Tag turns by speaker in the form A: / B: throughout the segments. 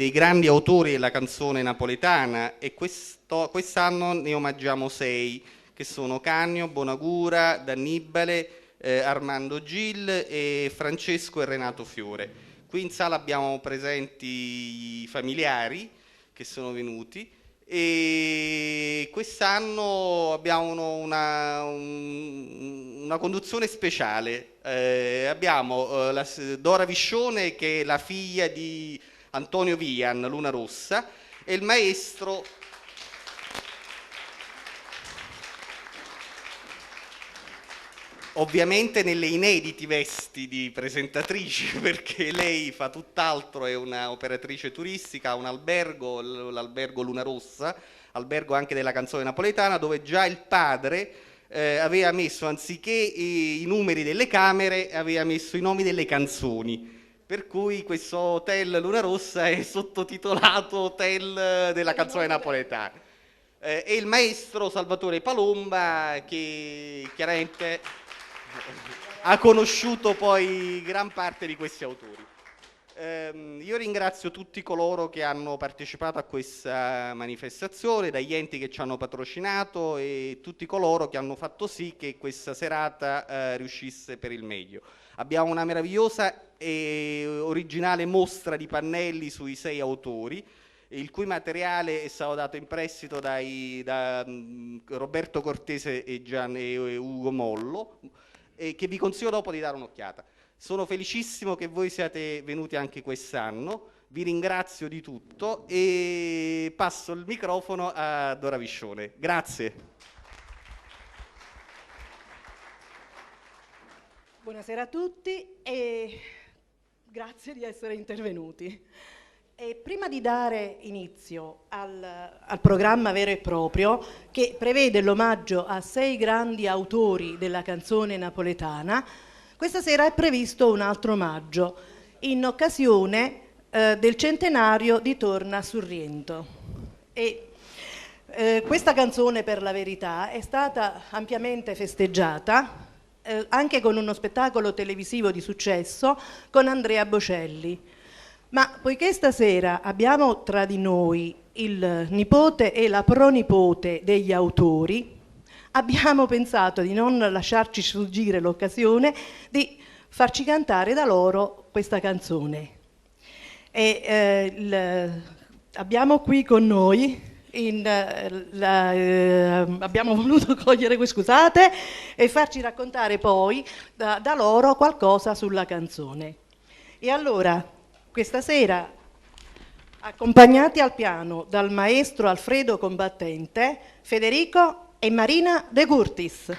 A: dei grandi autori della canzone napoletana e quest'anno ne omaggiamo 6, che sono Canio, Bonagura, D'Annibale, Armando Gil e Francesco e Renato Fiore. Qui in sala abbiamo presenti i familiari che sono venuti e quest'anno abbiamo una conduzione speciale. Abbiamo Dora Viscione, che è la figlia di Antonio Vian, Luna Rossa, e il maestro ovviamente nelle inediti vesti di presentatrice, perché lei fa tutt'altro, è una operatrice turistica, ha un albergo, l'albergo Luna Rossa, albergo anche della canzone napoletana, dove già il padre aveva messo, anziché i numeri delle camere, aveva messo i nomi delle canzoni. Per cui questo hotel Luna Rossa è sottotitolato Hotel della canzone napoletana. E il maestro Salvatore Palomba, che chiaramente ha conosciuto poi gran parte di questi autori. Io ringrazio tutti coloro che hanno partecipato a questa manifestazione, dagli enti che ci hanno patrocinato e tutti coloro che hanno fatto sì che questa serata riuscisse per il meglio. Abbiamo una meravigliosa e originale mostra di pannelli sui 6 autori, il cui materiale è stato dato in prestito da Roberto Cortese e Ugo Mollo, e che vi consiglio dopo di dare un'occhiata. Sono felicissimo che voi siate venuti anche quest'anno, vi ringrazio di tutto e passo il microfono a Dora Viscione. Grazie.
B: Buonasera a tutti e grazie di essere intervenuti. E prima di dare inizio al programma vero e proprio, che prevede l'omaggio a 6 grandi autori della canzone napoletana, questa sera è previsto un altro omaggio in occasione del centenario di Torna sul Riento. E questa canzone, per la verità, è stata ampiamente festeggiata anche con uno spettacolo televisivo di successo con Andrea Bocelli. Ma poiché stasera abbiamo tra di noi il nipote e la pronipote degli autori, abbiamo pensato di non lasciarci sfuggire l'occasione di farci cantare da loro questa canzone. Abbiamo qui con noi, abbiamo voluto cogliere, scusate, e farci raccontare poi da loro qualcosa sulla canzone. E allora, questa sera, accompagnati al piano dal maestro Alfredo Combattente, Federico e Marina De Curtis.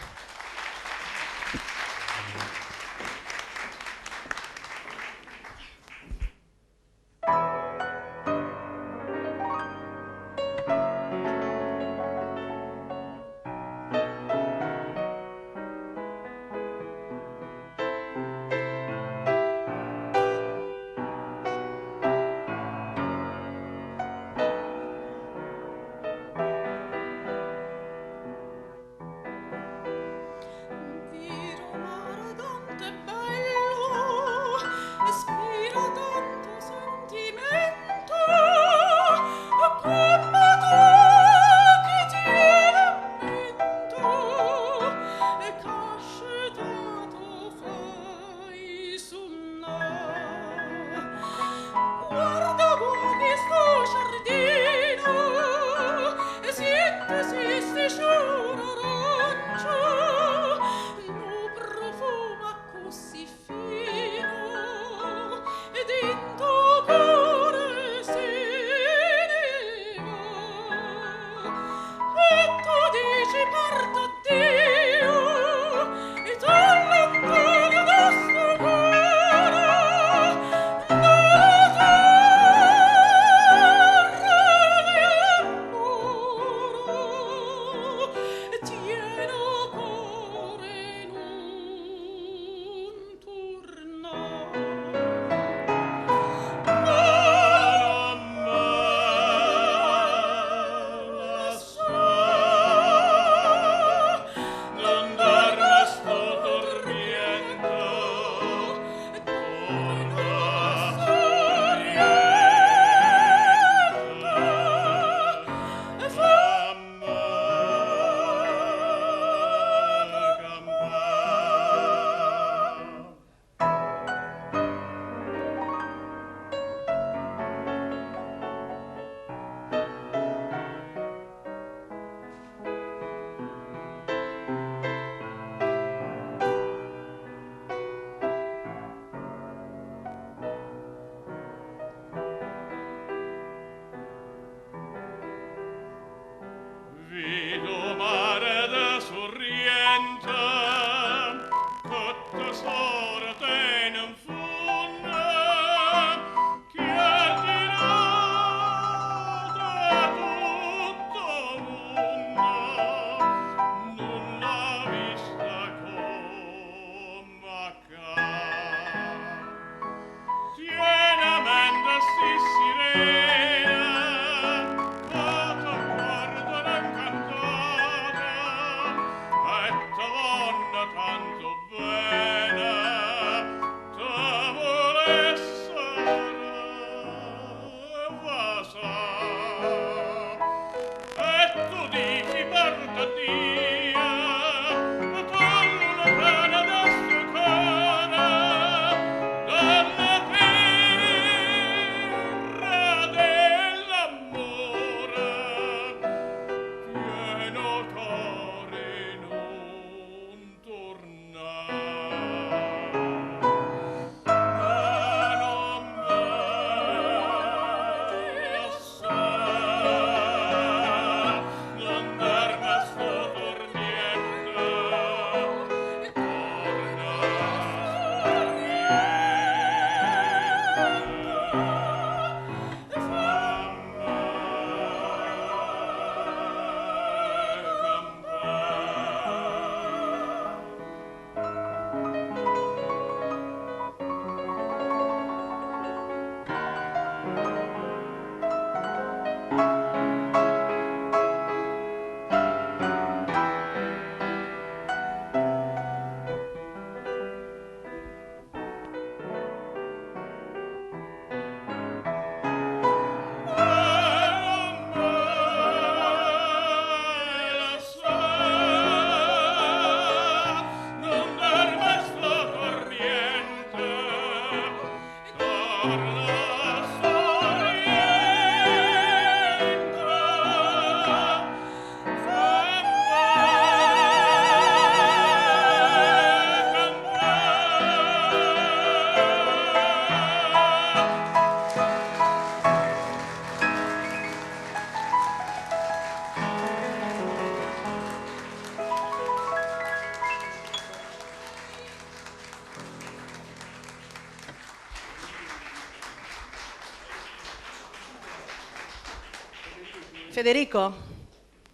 B: Federico,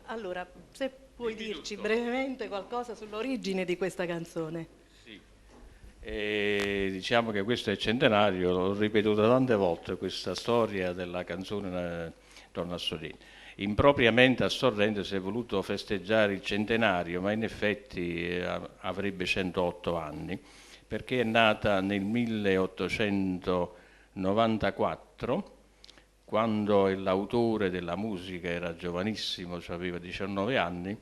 B: allora, se puoi dirci brevemente qualcosa sull'origine di questa canzone.
C: Sì. Diciamo che questo è centenario, l'ho ripetuto tante volte, questa storia della canzone Torna a Sorrento. Impropriamente a Sorrento si è voluto festeggiare il centenario, ma in effetti avrebbe 108 anni, perché è nata nel 1894, quando l'autore della musica era giovanissimo, cioè aveva 19 anni,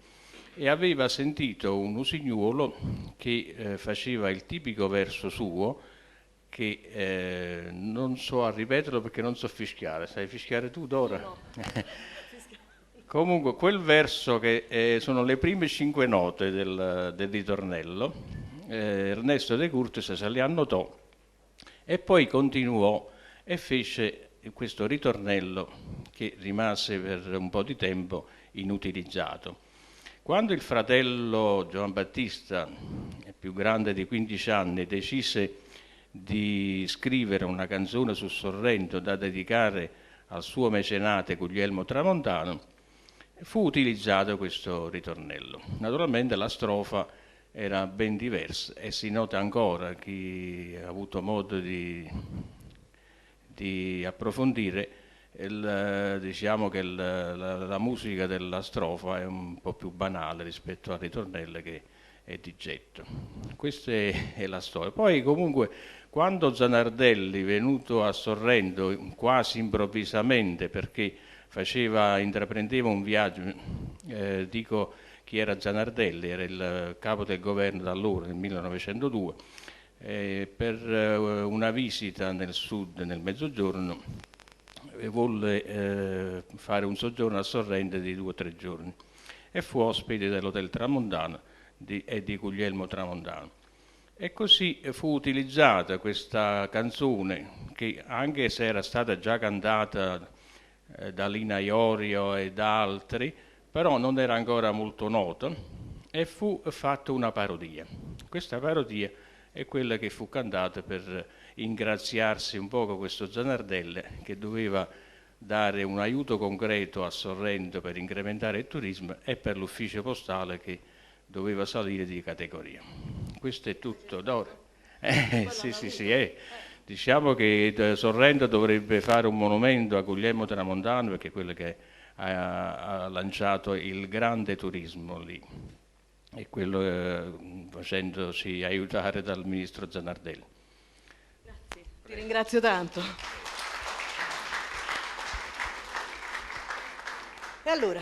C: e aveva sentito un usignuolo che faceva il tipico verso suo, che non so a ripeterlo perché non so fischiare. Sai fischiare tu, Dora?
B: No.
C: Comunque, quel verso che sono le prime 5 note del ritornello, Ernesto De Curtis se li annotò e poi continuò e fece questo ritornello che rimase per un po' di tempo inutilizzato. Quando il fratello Giovan Battista, più grande di 15 anni, decise di scrivere una canzone su Sorrento da dedicare al suo mecenate Guglielmo Tramontano, fu utilizzato questo ritornello. Naturalmente la strofa era ben diversa e si nota ancora, chi ha avuto modo di approfondire, diciamo che la musica della strofa è un po' più banale rispetto al ritornello che è di getto. Questa è la storia. Poi comunque quando Zanardelli, venuto a Sorrento quasi improvvisamente perché intraprendeva un viaggio, dico chi era Zanardelli, era il capo del governo da allora, nel 1902, per una visita nel sud, nel mezzogiorno, volle fare un soggiorno a Sorrento di 2 o 3 giorni e fu ospite dell'Hotel Tramontano e di Guglielmo Tramontano. E così fu utilizzata questa canzone che, anche se era stata già cantata da Lina Iorio e da altri, però non era ancora molto nota e fu fatta una parodia. Questa parodia è quella che fu cantata per ingraziarsi un poco questo Zanardelle, che doveva dare un aiuto concreto a Sorrento per incrementare il turismo e per l'ufficio postale che doveva salire di categoria. Questo è tutto. Sì. Diciamo che Sorrento dovrebbe fare un monumento a Guglielmo Tramontano, perché è quello che ha lanciato il grande turismo lì, e quello facendosi aiutare dal ministro Zanardelli.
B: Grazie, ti ringrazio tanto. E allora,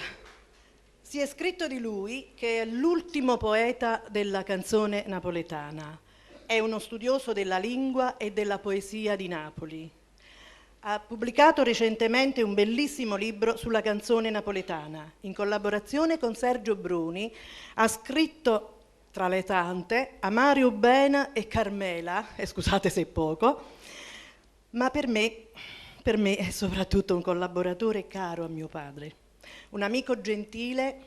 B: si è scritto di lui che è l'ultimo poeta della canzone napoletana. È uno studioso della lingua e della poesia di Napoli. Ha pubblicato recentemente un bellissimo libro sulla canzone napoletana. In collaborazione con Sergio Bruni ha scritto, tra le tante, a Mario Bena e Carmela, e scusate se è poco, ma per me è soprattutto un collaboratore caro a mio padre, un amico gentile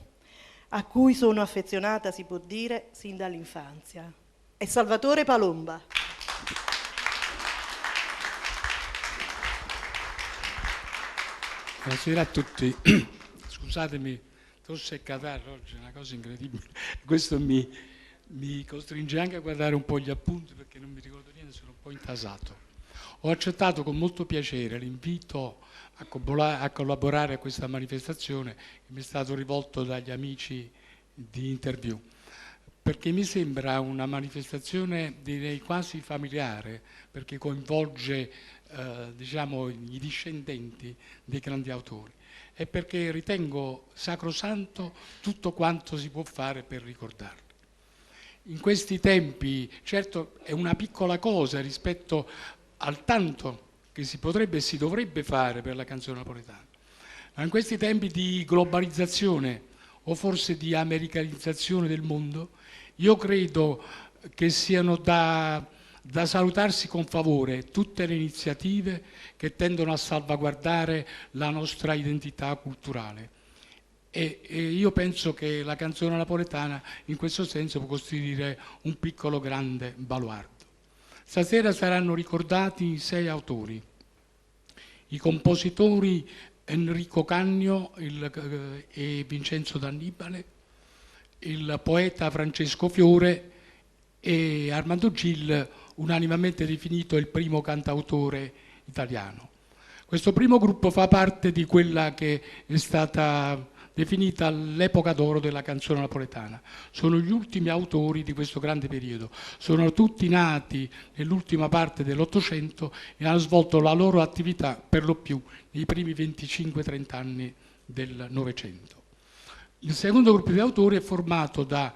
B: a cui sono affezionata, si può dire, sin dall'infanzia. È Salvatore Palomba.
D: Buonasera a tutti. Scusatemi, tosse e catarro oggi è una cosa incredibile. Questo mi costringe anche a guardare un po' gli appunti perché non mi ricordo niente, sono un po' intasato. Ho accettato con molto piacere l'invito a collaborare a questa manifestazione che mi è stato rivolto dagli amici di Interview, perché mi sembra una manifestazione, direi, quasi familiare, perché coinvolge diciamo, i discendenti dei grandi autori, e perché ritengo sacrosanto tutto quanto si può fare per ricordarli. In questi tempi, certo, è una piccola cosa rispetto al tanto che si potrebbe e si dovrebbe fare per la canzone napoletana, ma in questi tempi di globalizzazione o forse di americanizzazione del mondo, io credo che siano da salutarsi con favore tutte le iniziative che tendono a salvaguardare la nostra identità culturale. E io penso che la canzone napoletana in questo senso può costituire un piccolo grande baluardo. Stasera saranno ricordati 6 autori, i compositori Enrico Cagno e Vincenzo D'Annibale, il poeta Francesco Fiore e Armando Gil, unanimemente definito il primo cantautore italiano. Questo primo gruppo fa parte di quella che è stata definita l'epoca d'oro della canzone napoletana. Sono gli ultimi autori di questo grande periodo. Sono tutti nati nell'ultima parte dell'Ottocento e hanno svolto la loro attività per lo più nei primi 25-30 anni del Novecento. Il secondo gruppo di autori è formato da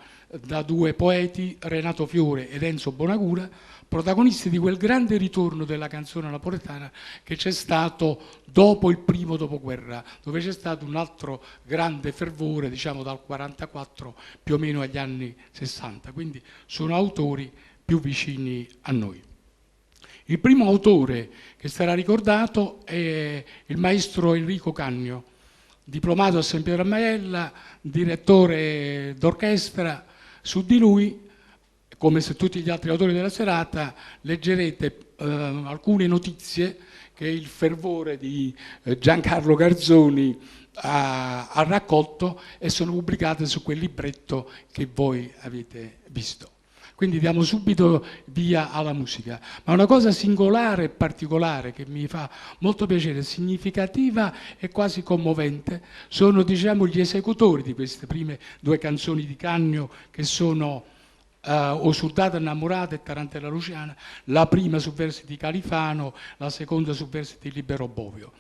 D: due poeti, Renato Fiore ed Enzo Bonagura, protagonisti di quel grande ritorno della canzone napoletana che c'è stato dopo il primo dopoguerra, dove c'è stato un altro grande fervore, diciamo dal 44 più o meno agli anni 60, quindi sono autori più vicini a noi. Il primo autore che sarà ricordato è il maestro Enrico Cagno, diplomato a San Pietro a Maiella, direttore d'orchestra. Su di lui, come su tutti gli altri autori della serata, leggerete alcune notizie che il fervore di Giancarlo Garzoni ha raccolto e sono pubblicate su quel libretto che voi avete visto. Quindi diamo subito via alla musica. Ma una cosa singolare e particolare che mi fa molto piacere, significativa e quasi commovente, sono diciamo gli esecutori di queste prime due canzoni di Cagno, che sono O soldata innamorata e Tarantella Luciana, la prima su versi di Califano, la seconda su versi di Libero Bovio.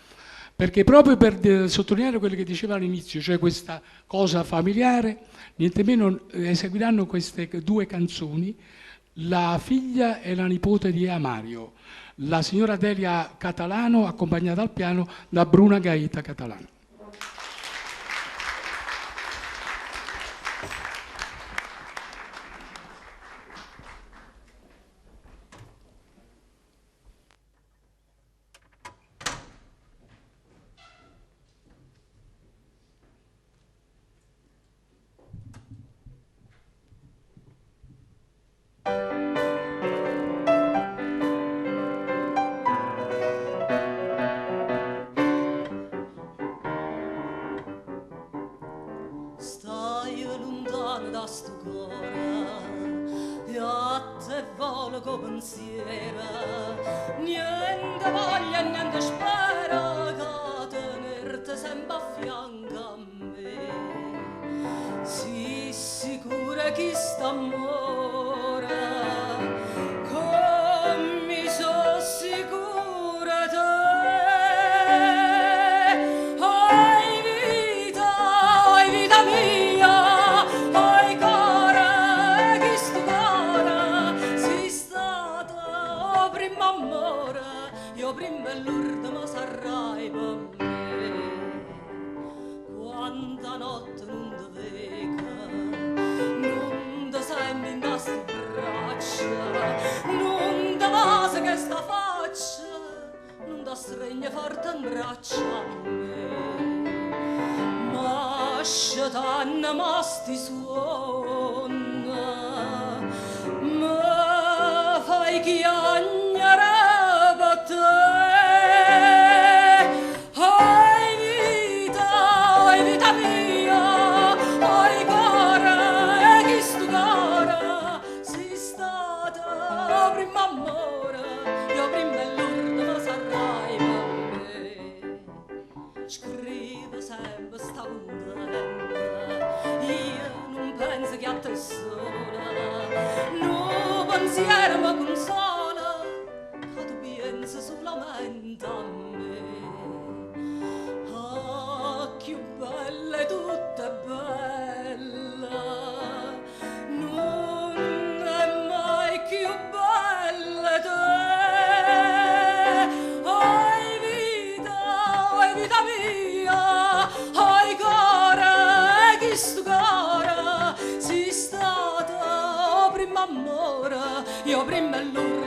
D: Perché proprio per sottolineare quello che diceva all'inizio, cioè questa cosa familiare, niente meno eseguiranno queste due canzoni la figlia e la nipote di Ea Mario, la signora Delia Catalano, accompagnata al piano da Bruna Gaeta Catalano.
E: Stai lontano da sto cuore e a te volgo pensiero, niente voglia e niente spera che tenerti sempre a fianco a me. Sii sicura che st'amore che mi so sicura te. Prima l'ultima sarai per me. Quanta notte non ti vedo, non ti senti in queste braccia, non ti passa che sta faccia, non ti stringe forte in braccia a me. Ma scetanna ma sti suona, ma fai chiagnare per te. Scrivo sempre sta contenta, io non penso che a te sola, no pensiero mi consola, che tu pensi solamente a me. Ah, che bella è tutta bella, non è mai più bella te. Vita mia, ai cara, che sto cara, sei stata prima amore, io prima l'ora.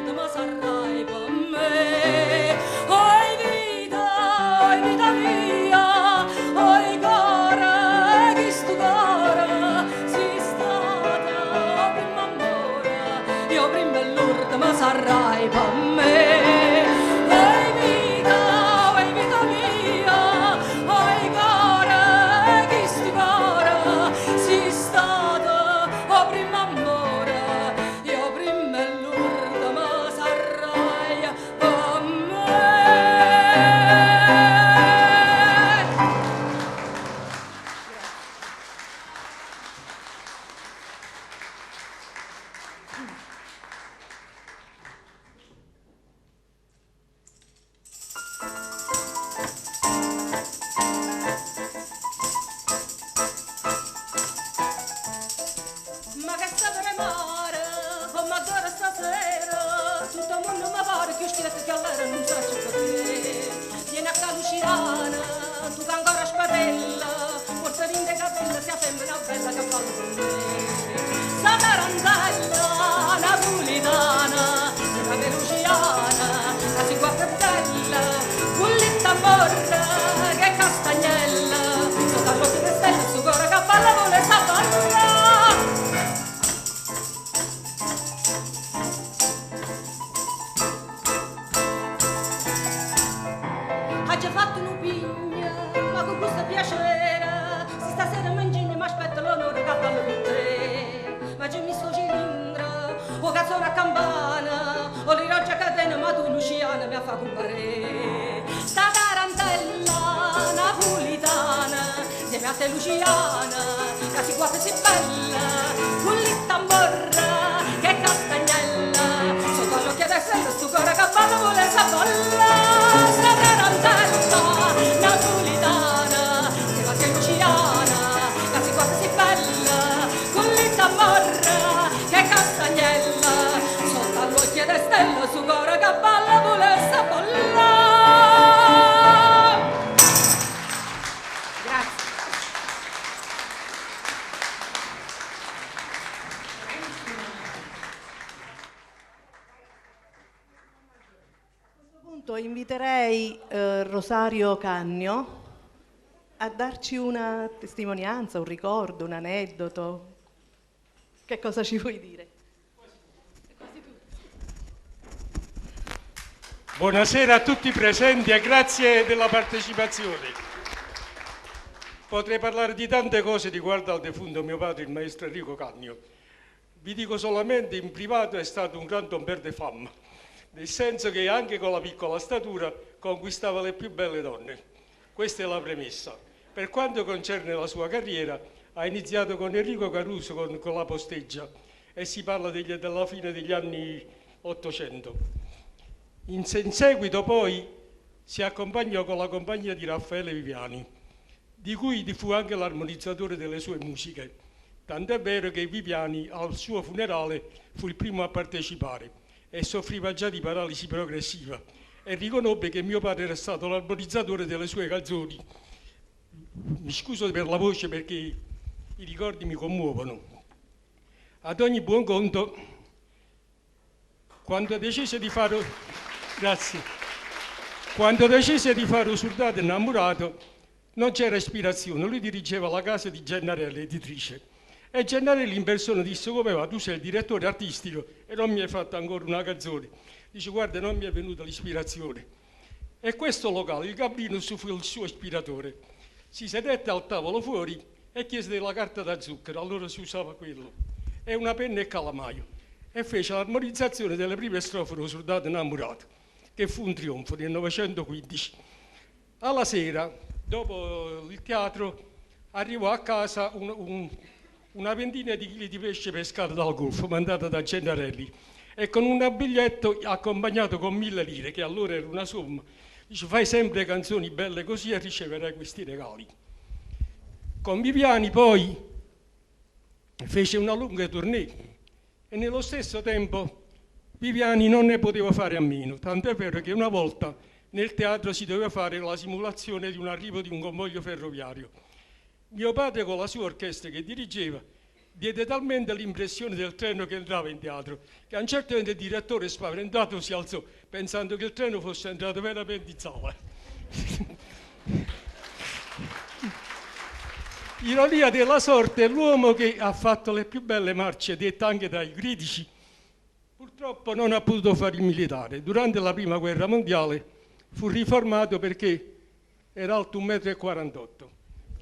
E: piacere, se stasera mangiamo mi aspetto l'onore che ballo con te. Ma c'è mi sto cilindro, o cazzone a campana, o le rogge a catena, ma tu Luciana mi ha fatto compare. Sta tarantella napolitana, insieme a te Luciana, che si guarda si bella, con il tamborra, che castagnella, sotto all'occhio destra sto cuore che balla vuole sa balla. Sta tarantella napolitana, insieme a te Luciana, che si guarda si bella, con il tamborra, che castagnella, sotto all'occhio destra sto cuore che balla vuole sa balla.
B: Inviterei Rosario Cagno a darci una testimonianza, un ricordo, un aneddoto. Che cosa ci vuoi dire?
F: Buonasera a tutti i presenti e grazie della partecipazione. Potrei parlare di tante cose riguardo al defunto mio padre, il maestro Enrico Cagno. Vi dico solamente, in privato è stato un grande homme de femme, nel senso che anche con la piccola statura conquistava le più belle donne. Questa è la premessa. Per quanto concerne la sua carriera, ha iniziato con Enrico Caruso con la posteggia e si parla della fine degli anni 800. In seguito poi si accompagnò con la compagnia di Raffaele Viviani, di cui fu anche l'armonizzatore delle sue musiche. Tant'è vero che Viviani al suo funerale fu il primo a partecipare e soffriva già di paralisi progressiva e riconobbe che mio padre era stato l'armonizzatore delle sue canzoni. Mi scuso per la voce perché i ricordi mi commuovono. Ad ogni buon conto, quando decise di fare Un soldato innamorato, non c'era ispirazione. Lui dirigeva la casa di Gennarelli, editrice. E Gennarelli in persona disse: come va? Tu sei il direttore artistico e non mi hai fatto ancora una canzone. Dice: guarda, non mi è venuta l'ispirazione. E questo locale, il Gabrinus, fu il suo ispiratore. Si sedette al tavolo fuori e chiese della carta da zucchero, allora si usava quello, e una penna e calamaio, e fece l'armonizzazione delle prime strofe dello soldato innamorato, che fu un trionfo nel 1915. Alla sera, dopo il teatro, arrivò a casa una ventina di chili di pesce pescato dal Golfo, mandata da Gennarelli, e con un biglietto accompagnato con 1.000 lire, che allora era una somma. Dice: fai sempre canzoni belle così e riceverai questi regali. Con Viviani poi fece una lunga tournée e nello stesso tempo Viviani non ne poteva fare a meno, tant'è vero che una volta nel teatro si doveva fare la simulazione di un arrivo di un convoglio ferroviario. Mio padre, con la sua orchestra che dirigeva, diede talmente l'impressione del treno che entrava in teatro che a un certo punto il direttore, spaventato, si alzò pensando che il treno fosse entrato veramente in sala. Ironia della sorte, l'uomo che ha fatto le più belle marce, dette anche dai critici, purtroppo non ha potuto fare il militare. Durante la prima guerra mondiale fu riformato perché era alto 1,48 m.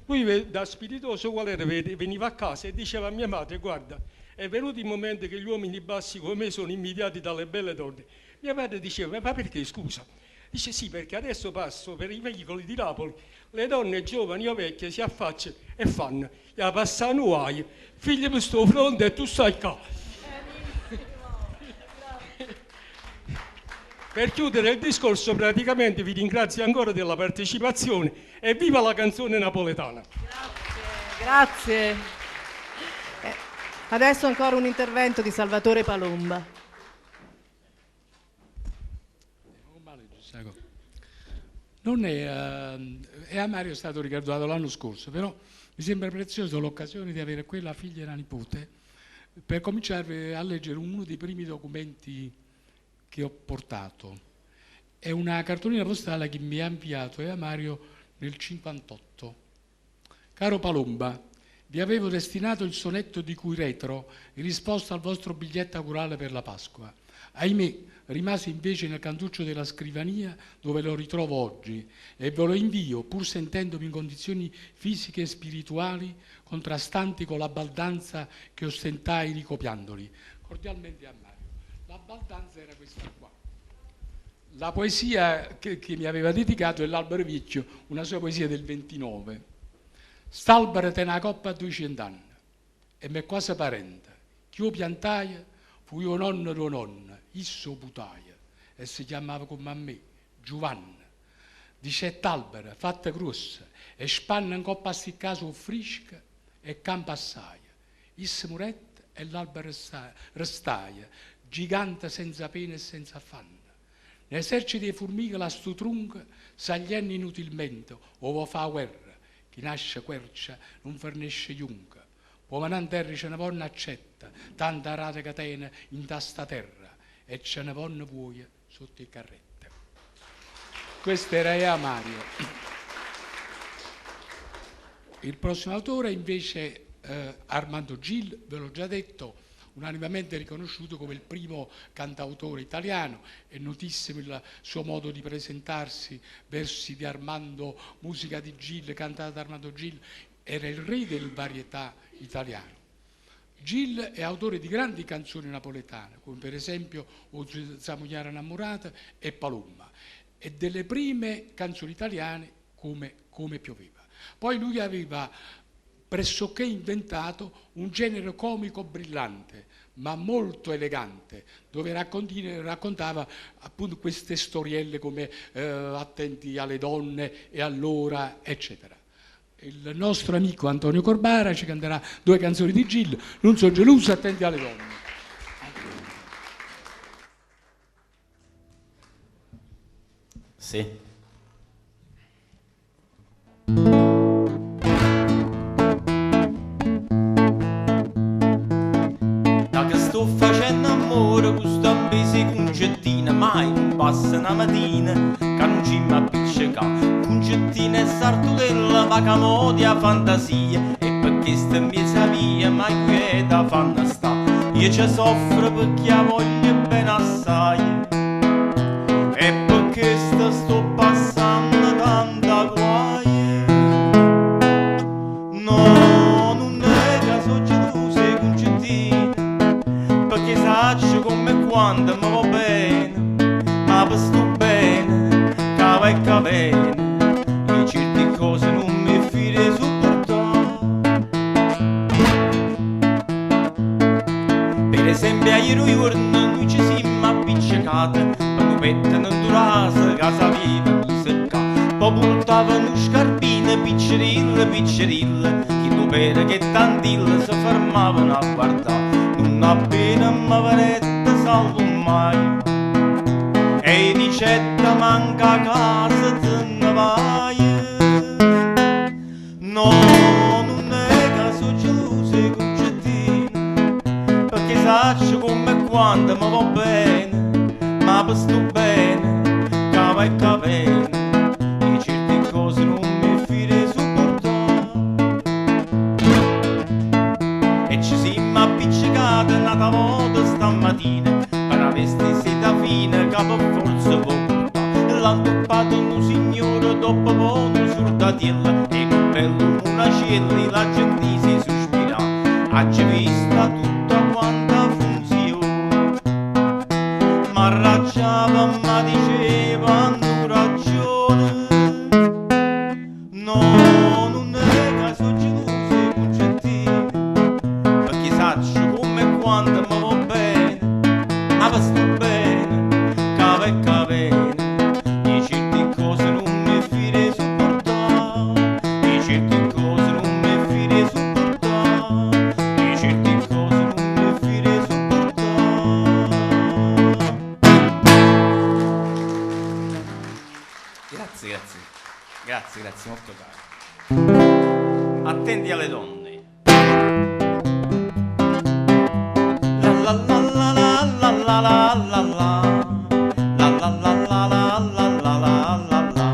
F: Lui, da spiritoso qual era, veniva a casa e diceva a mia madre: guarda, è venuto il momento che gli uomini bassi come me sono invidiati dalle belle donne. Mia madre diceva: ma perché, scusa? Dice: sì, perché adesso passo per i veicoli di Napoli, le donne giovani o vecchie si affacciano e fanno: ya passano guai, figli per sto fronte e tu stai qua. Per chiudere il discorso, praticamente vi ringrazio ancora della partecipazione e viva la canzone napoletana.
B: Grazie. Adesso ancora un intervento di Salvatore Palomba.
D: Non è, a Mario è stato ricordato l'anno scorso, però mi sembra preziosa l'occasione di avere quella figlia e la nipote per cominciare a leggere uno dei primi documenti che ho portato. È una cartolina postale che mi ha inviato a Mario nel 1958. Caro Palomba, Vi avevo destinato il sonetto di cui retro in risposta al vostro biglietto augurale per la Pasqua. Ahimè, rimase invece nel cantuccio della scrivania dove lo ritrovo oggi e ve lo invio pur sentendomi in condizioni fisiche e spirituali contrastanti con la baldanza che ostentai ricopiandoli. Cordialmente a Mario. La baldanza era questa qua. La poesia che mi aveva dedicato è l'Albero Vecchio, una sua poesia del 29. St'albero te una coppa a 200 anni e m'è quasi parente. Chi lo piantaia fu io nonno tuo nonna, isso putaia, e si chiamava come a me, Giovanna. Di 7 alberi, fatte grosse, e spanna in coppa a sticcare su frisca e campa assai. Isso murette e l'albero restaia, gigante senza pena e senza affanno. L'esercito di formiche la stu trunca s'aglienna inutilmente, ove fa guerra. Chi nasce quercia non fornisce chiunque. Come in terra ce ne vanno accetta, tanta rata catena in tasta terra, e ce ne vanno vuoia sotto i carrette. Questo era Ea Mario. Il prossimo autore invece Armando Gil, ve l'ho già detto, unanimemente riconosciuto come il primo cantautore italiano, è notissimo il suo modo di presentarsi, versi di Armando, musica di Gil, cantata da Armando Gil, era il re del varietà italiano. Gil è autore di grandi canzoni napoletane, come per esempio O Zamugliara innamorata e Palomma, e delle prime canzoni italiane come pioveva. Poi lui aveva pressoché inventato un genere comico brillante, ma molto elegante, dove raccontava appunto queste storielle come Attenti alle donne e allora, eccetera. Il nostro amico Antonio Corbara ci canterà 2 canzoni di Gil, Non so geloso, Attenti alle donne.
G: Sì. Sto facendo amore con sta ambese concettina, mai non passa una mattina che non ci m'appiccica. Concettina e sartutella, vaca modia fantasia, e perché sta in mezza via mai quieta fanno sta. Io ci soffro perché la voglio bene assai, e perché sto passando tanta guai. No, non è che so geloso e concettina, perché saccio come quando mi va bene, ma per sto bene, cava e cavene, e certe cose non mi fide sopportare. Per esempio ieri un giorno noi ci siamo appiccicati, quando pettano in durasa, casa viva mi secca, poi portavano scarpine, piccerille, piccerille, chi lo vede che tantille si fermavano a guardare. Non appena m'avrete salvo mai, e dicetta manca casa te ne vai. No, non è che sono geloso e concettina, perché saccio come quando mi va bene, ma per sto bene, cava e cavene, e certe cose non mi fide sopportare. E ci siamo appiccicati nata volta stamattina, per una vestita fine che per forza può portare. L'hanno toppato un signore dopo buono surdatiella, e un bello una cieli la gente si sospira. Oggi vista tutta quanta funziona, ma raggiava, ma diceva hanno ragione. No, non è che sono geloso e concettina, perché saccio come quando mi va bene, ma per sto bene, cava e cavene, e certe cose non mi fide sopportare, e certe cose non mi fide sopportare, e certe cose non mi fide sopportare. Grazie, grazie, grazie, grazie, molto caro. Attenti alle donne. La la la la la la la la la la la la la la la la la la.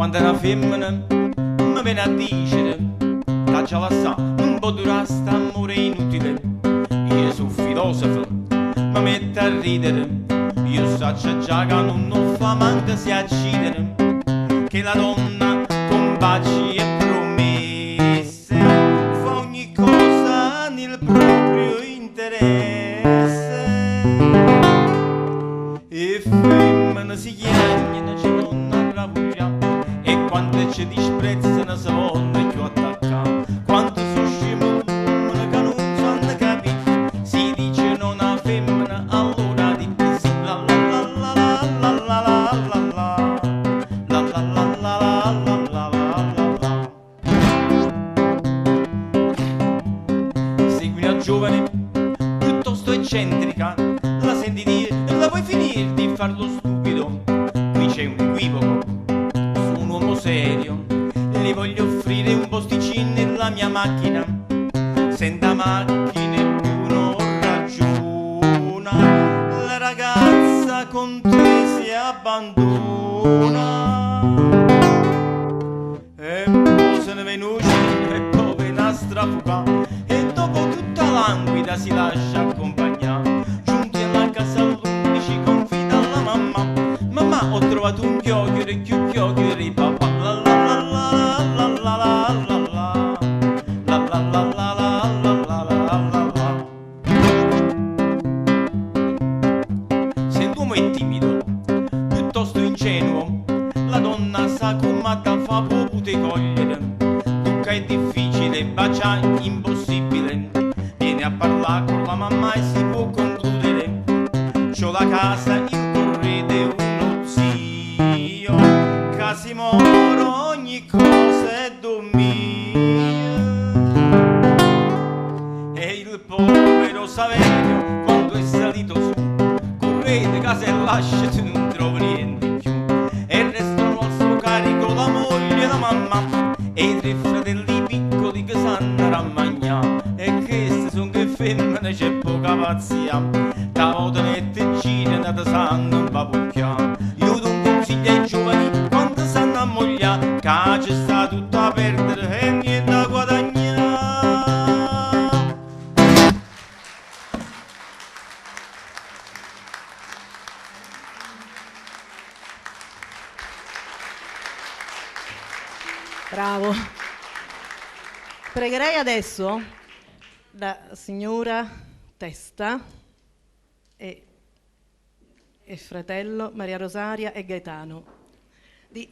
G: quando una femmina mi viene a dire già la sa, non può durare st'amore inutile. Io sono filosofo, mi metto a ridere. Io so già che non fa manca si accidere, che la donna con baci e promesse fa ogni cosa nel proprio interesse. E femmina si chiamano, ci donna ravuglia, e quando ci disprezzano si vogliono più attaccare. Quando sono scemo che non sanno capire, si dice non una femmina, allora di più. La la la la la la la la la la la la la la la la la. Segui una giovane piuttosto eccentrica, la senti dire, la vuoi finire di far lo stupido? Qui c'è un equivoco, sono un uomo serio, le voglio offrire un posticino nella mia macchina. Senza macchine più non ragiona, la ragazza con te si abbandona. E poi se ne venuce e poi ve ne strafuga, e dopo tutta languida si lascia accompagnare. Giunti alla casa all'11 confida alla mamma: mamma, ho trovato un chiocchiere, più chiocchiere papà. La la la la la la la la la la la la la la la la la. Se l'uomo è timido, piuttosto ingenuo, la donna sa come da fa potete cogliere. Ducca è difficile, baciare impossibile. Viene a parlare con la mamma e si può concludere. C'ho la casa, il correde, uno zio, Casimoro, ogni cosa è mia. E il povero Saverio, quando è salito su, correte casa e lasciate, non trovo niente più. E restano al suo carico la moglie e la mamma, e i tre fratelli piccoli che sanno rammagnà. E queste son che femmine, c'è poca pazzia, t'avoto nette gine, nata sanno babucchia. Io do un consiglio ai giovani quando sanno ammogliare, che c'è sta tutto a perdere e niente da guadagnare.
B: Bravo. Pregherei adesso la signora Testa e fratello Maria Rosaria e Gaetano di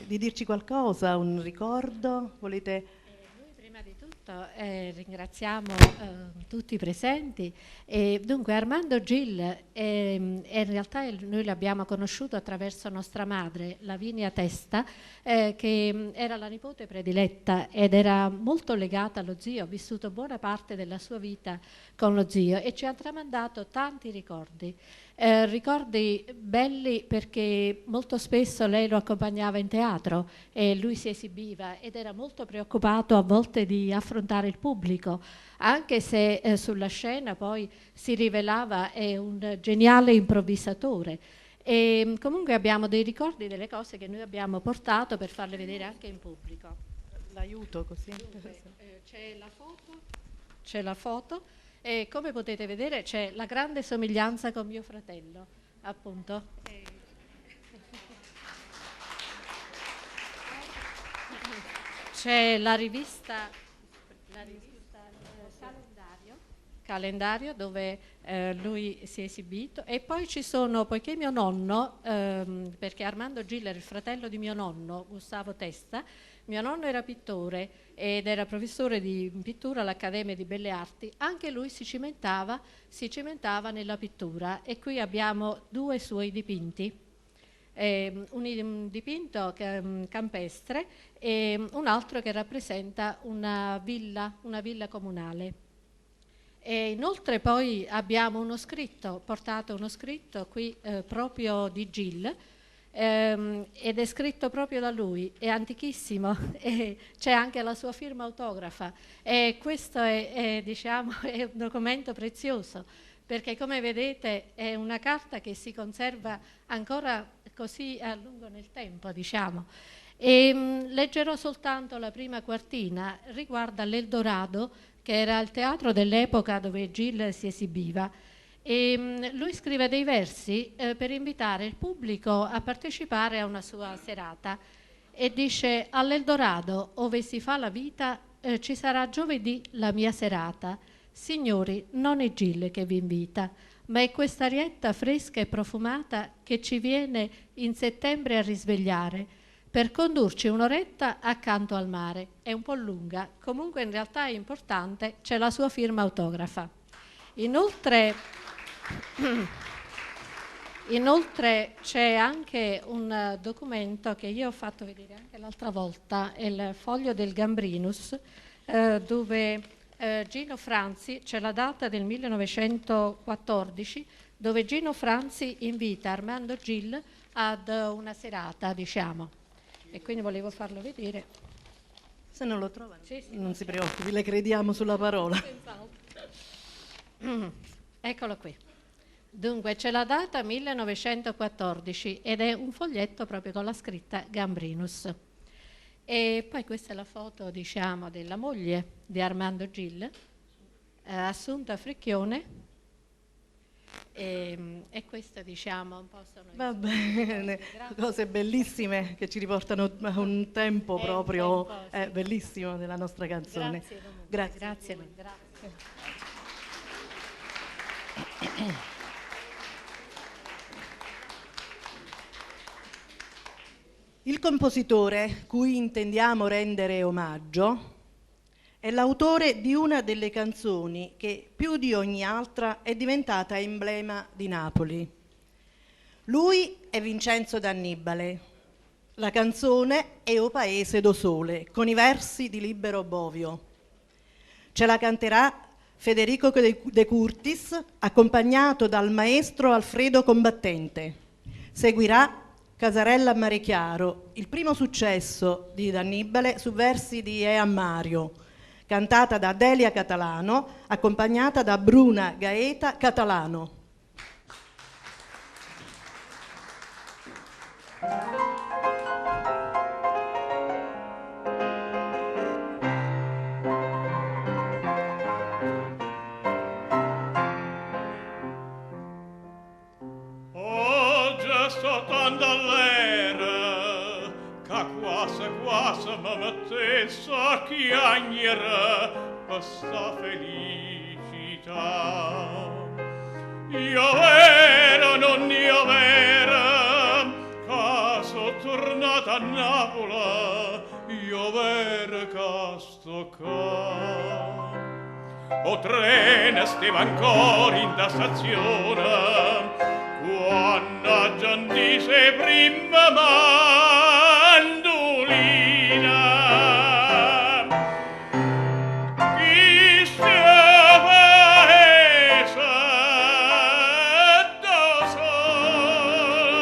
B: dirci qualcosa, un ricordo, volete?
H: Noi prima di tutto ringraziamo tutti i presenti. Dunque Armando Gil in realtà noi l'abbiamo conosciuto attraverso nostra madre, Lavinia Testa, che era la nipote prediletta ed era molto legata allo zio, ha vissuto buona parte della sua vita con lo zio e ci ha tramandato tanti ricordi. Ricordi belli perché molto spesso lei lo accompagnava in teatro e lui si esibiva ed era molto preoccupato a volte di affrontare il pubblico, anche se sulla scena poi si rivelava un geniale improvvisatore. E comunque abbiamo dei ricordi delle cose che noi abbiamo portato per farle vedere anche in pubblico.
B: L'aiuto così.
H: Dunque, c'è la foto. E come potete vedere c'è la grande somiglianza con mio fratello, appunto. C'è la rivista Calendario dove lui si è esibito, e poi ci sono, poiché mio nonno, perché Armando Gil era il fratello di mio nonno, Gustavo Testa, mio nonno era pittore ed era professore di pittura all'Accademia di Belle Arti, anche lui si cimentava nella pittura e qui abbiamo due suoi dipinti, un dipinto campestre e un altro che rappresenta una villa comunale. E inoltre poi abbiamo portato uno scritto qui proprio di Gil, ed è scritto proprio da lui, è antichissimo e c'è anche la sua firma autografa e questo diciamo, è un documento prezioso perché come vedete è una carta che si conserva ancora così a lungo nel tempo, diciamo. E, leggerò soltanto la prima quartina, riguarda l'Eldorado, che era il teatro dell'epoca dove Gil si esibiva. E, lui scrive dei versi per invitare il pubblico a partecipare a una sua serata e dice: all'Eldorado, ove si fa la vita, ci sarà giovedì la mia serata. Signori, non è Gil che vi invita, ma è questa arietta fresca e profumata che ci viene in settembre a risvegliare per condurci un'oretta accanto al mare. È un po' lunga, comunque in realtà è importante, c'è la sua firma autografa. Inoltre c'è anche un documento che io ho fatto vedere anche l'altra volta, è il foglio del Gambrinus, dove Gino Franzi, c'è la data del 1914, dove Gino Franzi invita Armando Gil ad una serata, diciamo. E quindi volevo farlo vedere.
B: Se non lo trovano,
H: Sì,
B: non si preoccupi, le crediamo sulla parola.
H: Eccolo qui. Dunque c'è la data 1914 ed è un foglietto proprio con la scritta Gambrinus. E poi questa è la foto, diciamo, della moglie di Armando Gil, Assunta Fricchione. E questo, diciamo, un po' sono
B: Va bene, cose bellissime che ci riportano a un tempo proprio
H: sì.
B: bellissimo della nostra canzone.
H: Grazie.
B: Grazie. Il compositore cui intendiamo rendere omaggio è l'autore di una delle canzoni che più di ogni altra è diventata emblema di Napoli. Lui è Vincenzo D'Annibale. La canzone è O Paese do Sole, con i versi di Libero Bovio. Ce la canterà Federico De Curtis, accompagnato dal maestro Alfredo Combattente. Seguirà Casarella a Mare Chiaro, il primo successo di D'Annibale su versi di Ea Mario, cantata da Delia Catalano, accompagnata da Bruna Gaeta Catalano.
G: Quasi mi mettesse a chiagnere questa felicità. Io vero, non io vero, che sono tornata a Napoli, io vero che sto qua. O treno stava ancora in da stazione, quando già dice prima mandolina. Chi stia paese da sola,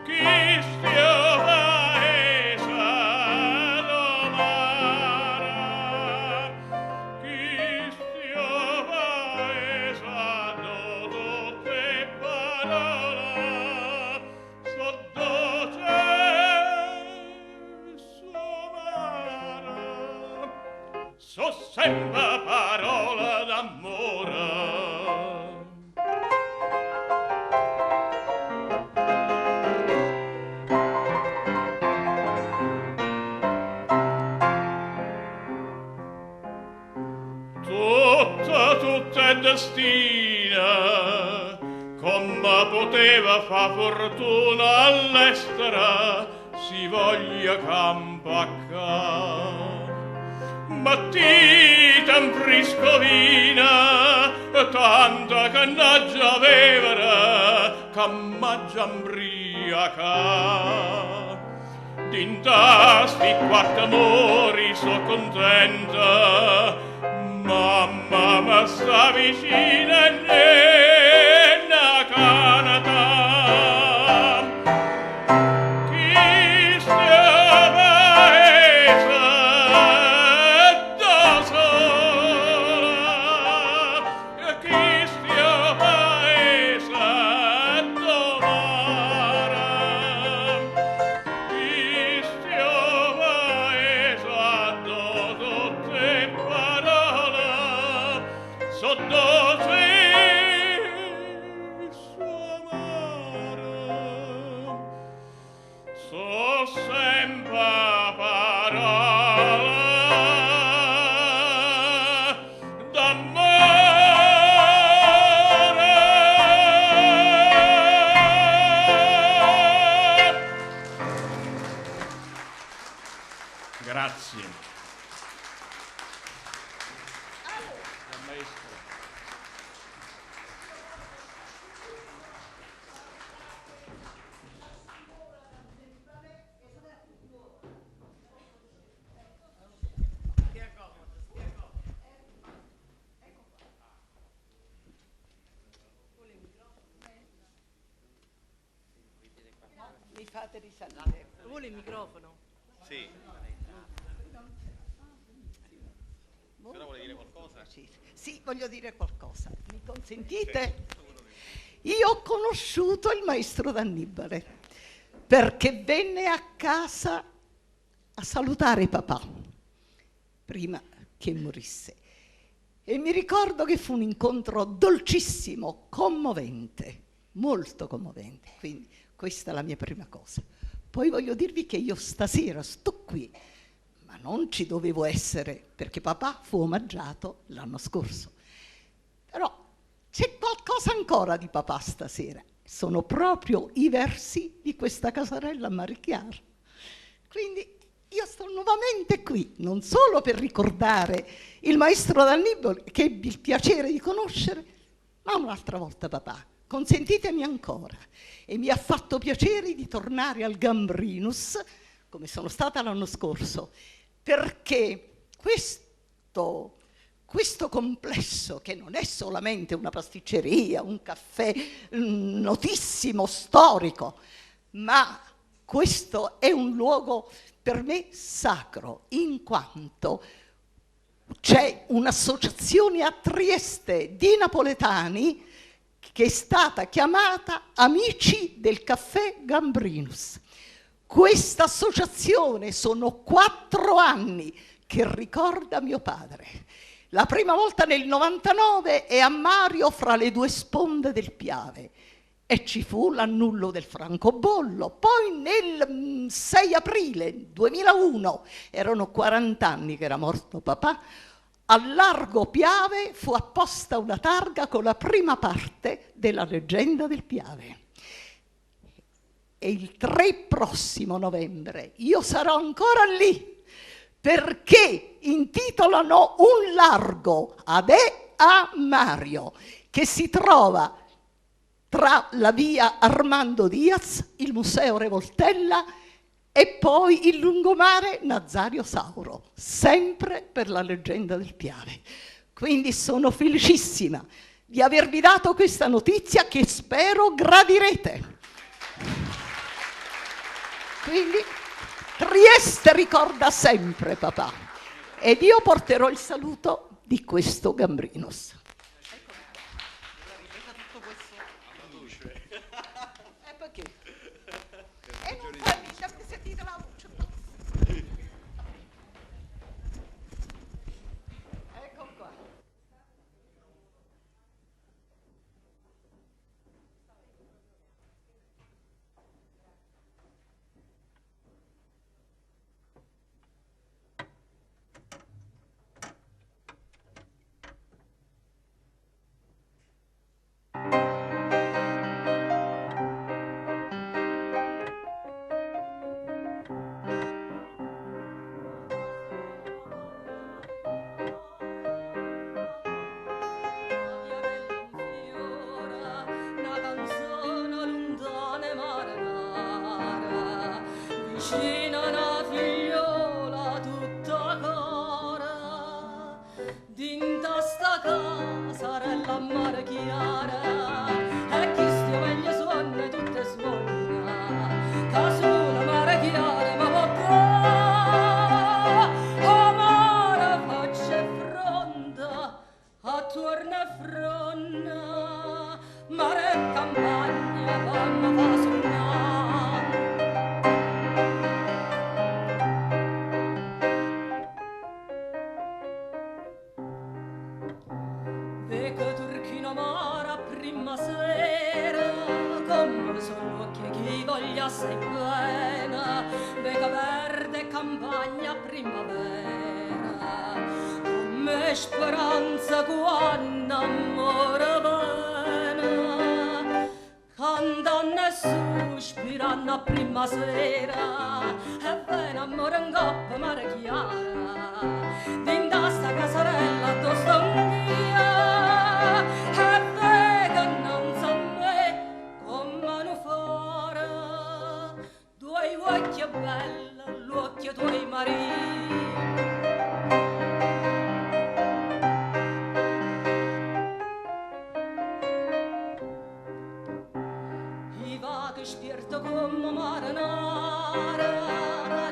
G: chi stia paese da mare, chi stia paese da tutte parole, sotto so sempre parola d'amore. Tutta è destina, come poteva fa fortuna all'estera, si voglia campacca. Battita in friscovina, tanta cannaggia avevera, che m'aggia imbriaca. D'intasti quattro amori so contenta, mamma mi sta vicina e na canata. Chi stia paese da sola, chi stia paese da mare, so sempre parole d'amore.
C: Grazie.
B: Mi fate risalire. Vuole il microfono?
A: Sì. Però vuole dire qualcosa?
I: Sì, voglio dire qualcosa. Mi consentite? Io ho conosciuto il maestro D'Annibale perché venne a casa a salutare papà prima che morisse. E mi ricordo che fu un incontro dolcissimo, commovente, molto commovente. Quindi questa è la mia prima cosa. Poi voglio dirvi che io stasera sto qui, ma non ci dovevo essere perché papà fu omaggiato l'anno scorso. Però c'è qualcosa ancora di papà stasera. Sono proprio i versi di questa casarella a Mare Chiara. Quindi io sto nuovamente qui, non solo per ricordare il maestro D'Annibale, che ebbi il piacere di conoscere, ma un'altra volta papà. Consentitemi ancora. E mi ha fatto piacere di tornare al Gambrinus, come sono stata l'anno scorso, perché questo complesso, che non è solamente una pasticceria, un caffè notissimo, storico, ma questo è un luogo per me sacro, in quanto c'è un'associazione a Trieste di napoletani che è stata chiamata Amici del Caffè Gambrinus. Questa associazione sono 4 anni che ricorda mio padre. La prima volta nel 99 è a Mario, fra le 2 sponde del Piave, e ci fu l'annullo del francobollo. Poi nel 6 aprile 2001, erano 40 anni che era morto papà, al Largo Piave fu apposta una targa con la prima parte della leggenda del Piave. E il 3 prossimo novembre io sarò ancora lì, perché intitolano un largo a Mario, che si trova tra la via Armando Diaz, il Museo Revoltella e poi il lungomare Nazario Sauro, sempre per la leggenda del Piave. Quindi sono felicissima di avervi dato questa notizia che spero gradirete. Quindi Trieste ricorda sempre papà ed io porterò il saluto di questo Gambrinus. Perché? E non fai sentite la voce. Ecco qua.
E: Vicina una figliola tutta cara, dinta sta casarella a Mare Chiara, e chi stia meglio suona tutte suona, casuna Mare Chiara ma può o mare faccia fronda, attorno a fronna, mare e campagna vanno fa suonare. Vecchio turchino mare prima sera, come sono occhi chi voglia sempre. campagna primavera, come speranza quando amore vena, cantando e sospirando a prima sera, e vena amore in coppa mare chiara, dentro sta casarella d'Ostonghia, e vega non sa me come non fare, due occhi bella, l'occhio tuoi mariti. Spirito come marinara,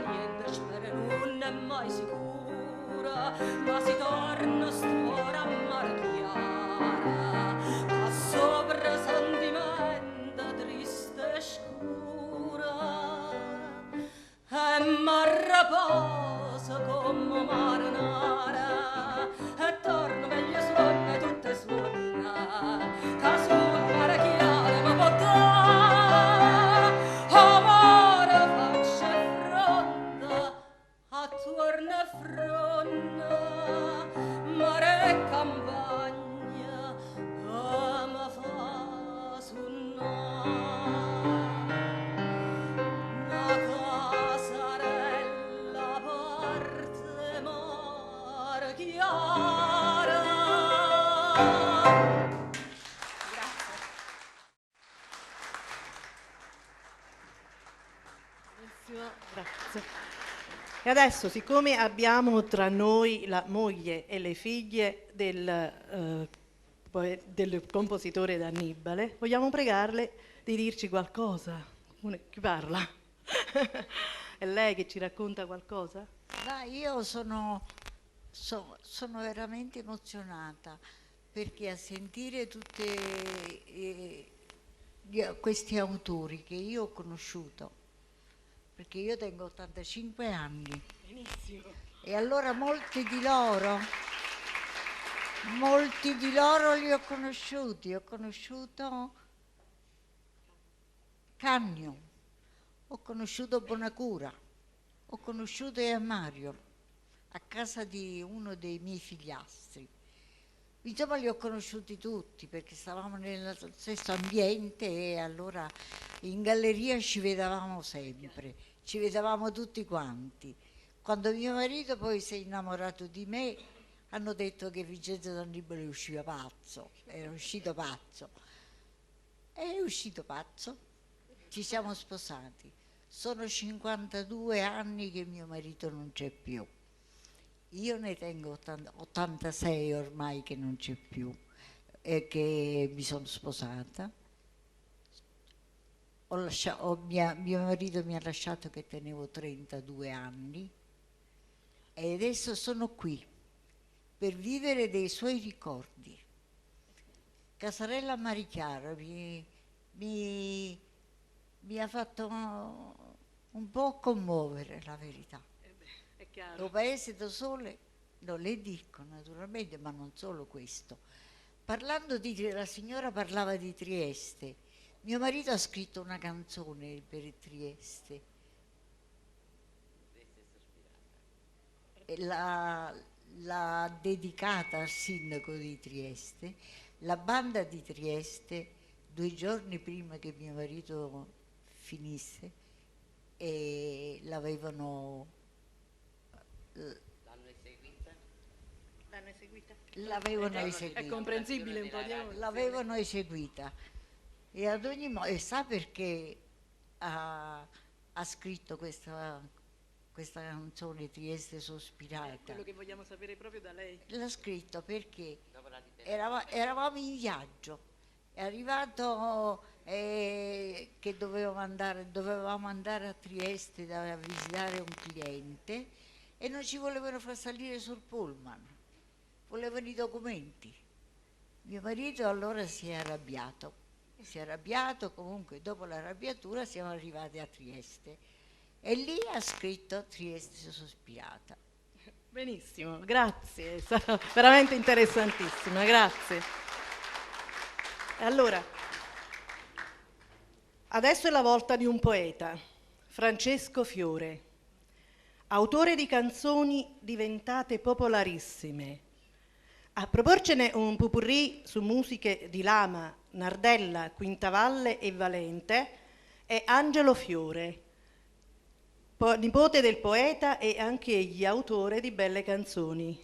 E: niente spera non è mai sicura, ma si torna stuora a mare chiara, ma sopra sentimento triste e scura, e m'arraposa come marinara, e torno meglio suona tutte suona, che sul mare chiara mi può dare. Torna fronna, mare e campagna, ama fa suonare una casarella parte mare chiara.
B: Grazie. E adesso, siccome abbiamo tra noi la moglie e le figlie del compositore d'Annibale, vogliamo pregarle di dirci qualcosa. Chi parla? È lei che ci racconta qualcosa?
J: No, io sono veramente emozionata, perché a sentire tutti questi autori che io ho conosciuto, perché io tengo 85 anni.
B: Benissimo.
J: E allora molti di loro li ho conosciuti. Ho conosciuto Cagno, ho conosciuto Bonacura, ho conosciuto Mario a casa di uno dei miei figliastri. Insomma, li ho conosciuti tutti perché stavamo nello stesso ambiente, e allora in galleria ci vedevamo sempre, ci vedevamo tutti quanti. Quando mio marito poi si è innamorato di me, hanno detto che Vincenzo D'Annibale usciva pazzo, era uscito pazzo. È uscito pazzo, ci siamo sposati. Sono 52 anni che mio marito non c'è più. Io ne tengo 86 ormai che non c'è più, e che mi sono sposata. Mio marito mi ha lasciato che tenevo 32 anni, e adesso sono qui per vivere dei suoi ricordi. Casarella Marichiara mi ha fatto un po' commuovere, la verità.
B: È chiaro.
J: Lo Paese da Sole, non le dico naturalmente, ma non solo questo. Parlando la signora parlava di Trieste. Mio marito ha scritto una canzone per Trieste. L'ha dedicata al sindaco di Trieste. La banda di Trieste, 2 giorni prima che mio marito finisse, e l'avevano...
B: L'hanno eseguita?
J: L'avevano eseguita.
B: È comprensibile un po' di emozione.
J: L'avevano eseguita. E ad ogni modo, e sa perché ha scritto questa canzone, Trieste sospirata?
B: Quello che vogliamo sapere proprio da lei.
J: L'ha scritto perché eravamo in viaggio, è arrivato che dovevamo andare a Trieste a visitare un cliente, e non ci volevano far salire sul pullman, volevano i documenti. Mio marito allora si è arrabbiato, comunque dopo l'arrabbiatura siamo arrivati a Trieste, e lì ha scritto Trieste sospirata.
B: Benissimo, grazie, è stata veramente interessantissima, grazie. Allora, adesso è la volta di un poeta, Francesco Fiore. autore di canzoni diventate popolarissime. A proporcene un popurrí su musiche di Lama, Nardella, Quintavalle e Valente è Angelo Fiore, nipote del poeta e anche egli autore di belle canzoni.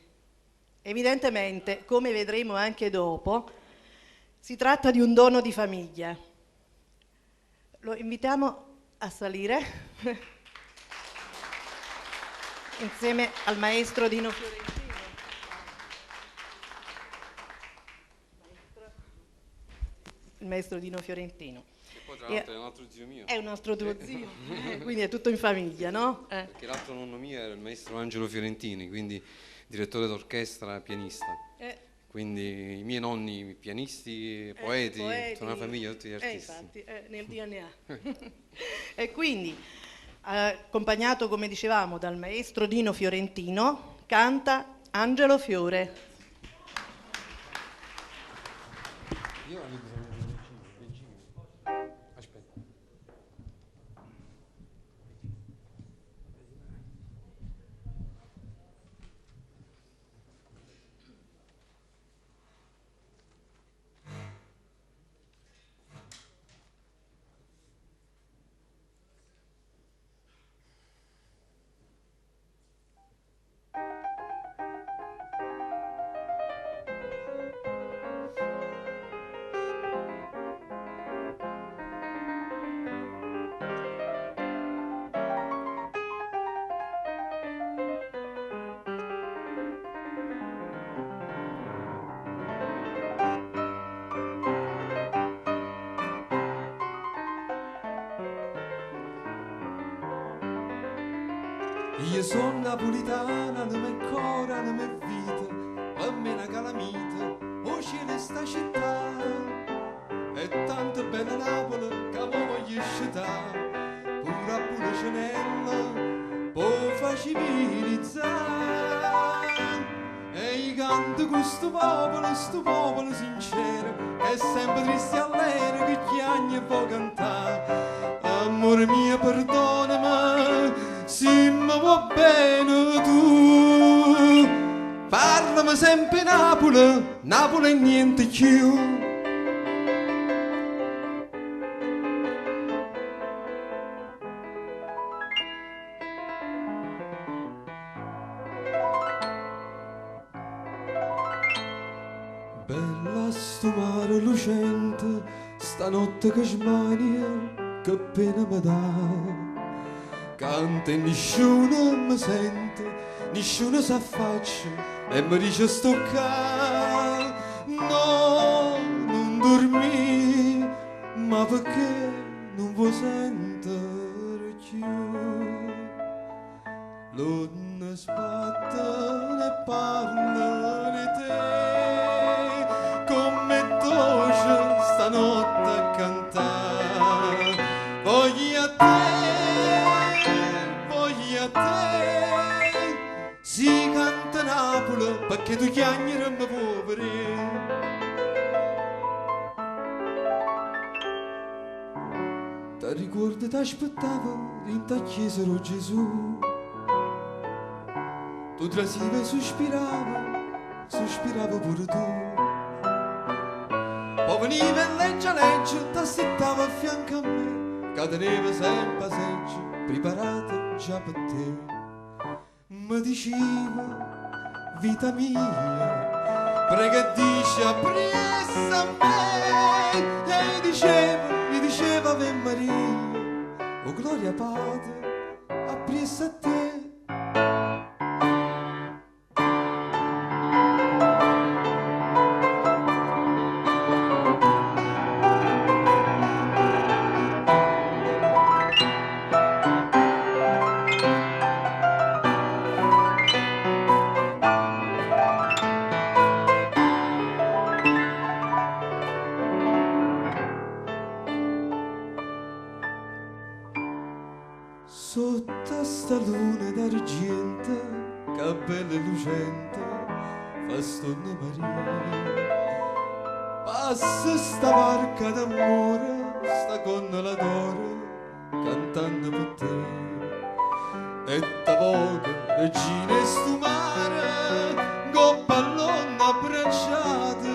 B: Evidentemente, come vedremo anche dopo, si tratta di un dono di famiglia. Lo invitiamo a salire insieme al maestro Dino Fiorentino. Il maestro Dino Fiorentino.
K: E poi tra l'altro è un altro zio mio.
B: È un altro tuo zio, quindi è tutto in famiglia, no?
K: Perché l'altro nonno mio era il maestro Angelo Fiorentini, quindi direttore d'orchestra e pianista. Quindi i miei nonni pianisti, poeti, tutta una famiglia, tutti gli artisti.
B: Infatti, nel DNA. E quindi, accompagnato, come dicevamo, dal maestro Dino Fiorentino, canta Angelo Fiore.
K: Io avevo bisogno di leggimi. Aspetta.
L: Io sono napolitana, non mi cora, non mi vita, per me una calamita, o cielo sta città. È tanto bella Napoli che mi voglio scettare, pure a Pulicinella, poi fa civilizzare. E io canto con sto popolo sincero, è sempre triste all'era che chiagna può cantare. Amore mio, perdonami, se mi va bene tu, parlami sempre Napoli, Napoli e niente più. Bella sto mare lucente, stanotte che smania, che pena mi dà. Canta e nessuno mi sente, nessuno si affaccia e mi dice sto qua. No, non dormi, ma perché non vuoi sentire più? L'onda sbatte e parla di te, come dolce stanotte a cantare. Voglio a te, si canta Napoli perché tu chiagnere mi poveri. Ti ricordi ti aspettavo in ta chiesa Gesù, tu trasiva e sospiravo pure tu. Poi veniva e legge, ti aspettavo a fianco a me, che teneva sempre a seggio, preparata già per te. Mi diceva, vita mia, prega dice appresso a me. E gli diceva Ave Maria, oh gloria Padre, appresso a te. Sotto sta luna d'argento, che bella e lucente, fa stonna Maria. Passa sta barca d'amore, sta gondola d'oro, cantando per te. e t'avoca regina e stu mare con pallone abbracciate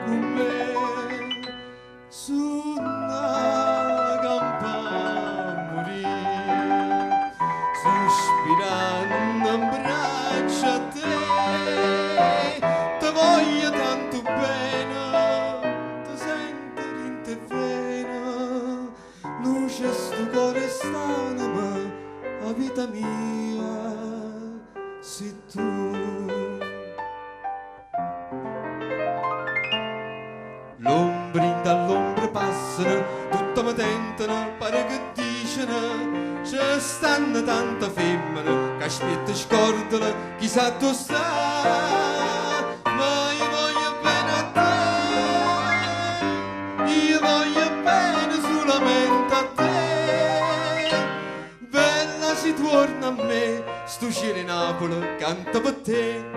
L: con me su una campana morire sospirando in braccio a te te voglio tanto bene ti sento in te vena luce sto cuore st'anima la vita mia sei tu. L'ombra dall'ombra passano, tutta mi tentano, pare che dicono, ci stanno tante femmine che aspetta e scordano, chissà dove sta, ma io voglio bene a te, io voglio bene solamente a te, bella si torna a me, sto cielo in Napoli canta per te.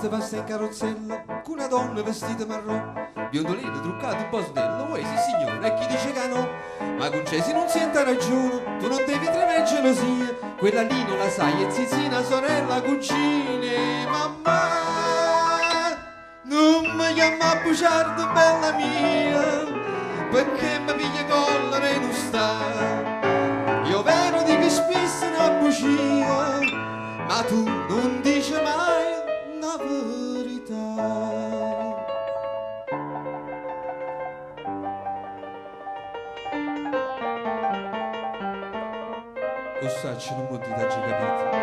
L: Passa in carrozzella con una donna vestita marrone, biondolino truccato un po' snello, uè sì signore, e chi dice che no? Ma Concesi non senta ragione, tu non devi tremare gelosia, quella lì non la sai, è zizzina, sorella, cugine, mamma, non mi chiama bugiardo bella mia, perché mi piglia collera e non sta, io vero dico spesso una bugia, ma tu non dici mai la verità. Lo saccio non mi dite già capito.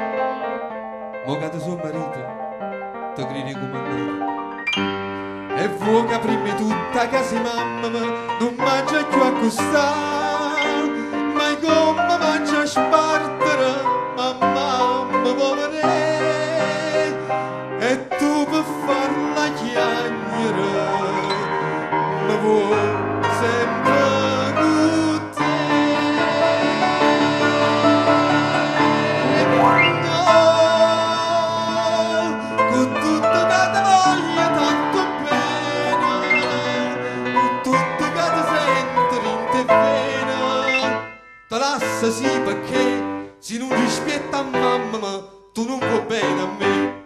L: Mo che suo marito ti credi comandato. E vuoi che prima tutta casa mamma non mangia più a costare, ma come mangia a spartere, mamma mi povere. E tu per farla chiagnere mi vuoi sempre con te. No, con tutto che ti voglio tanto bene, con tutto che ti sento in te bene, te lascia sì perché se non rispetta a mamma tu non vuoi bene a me.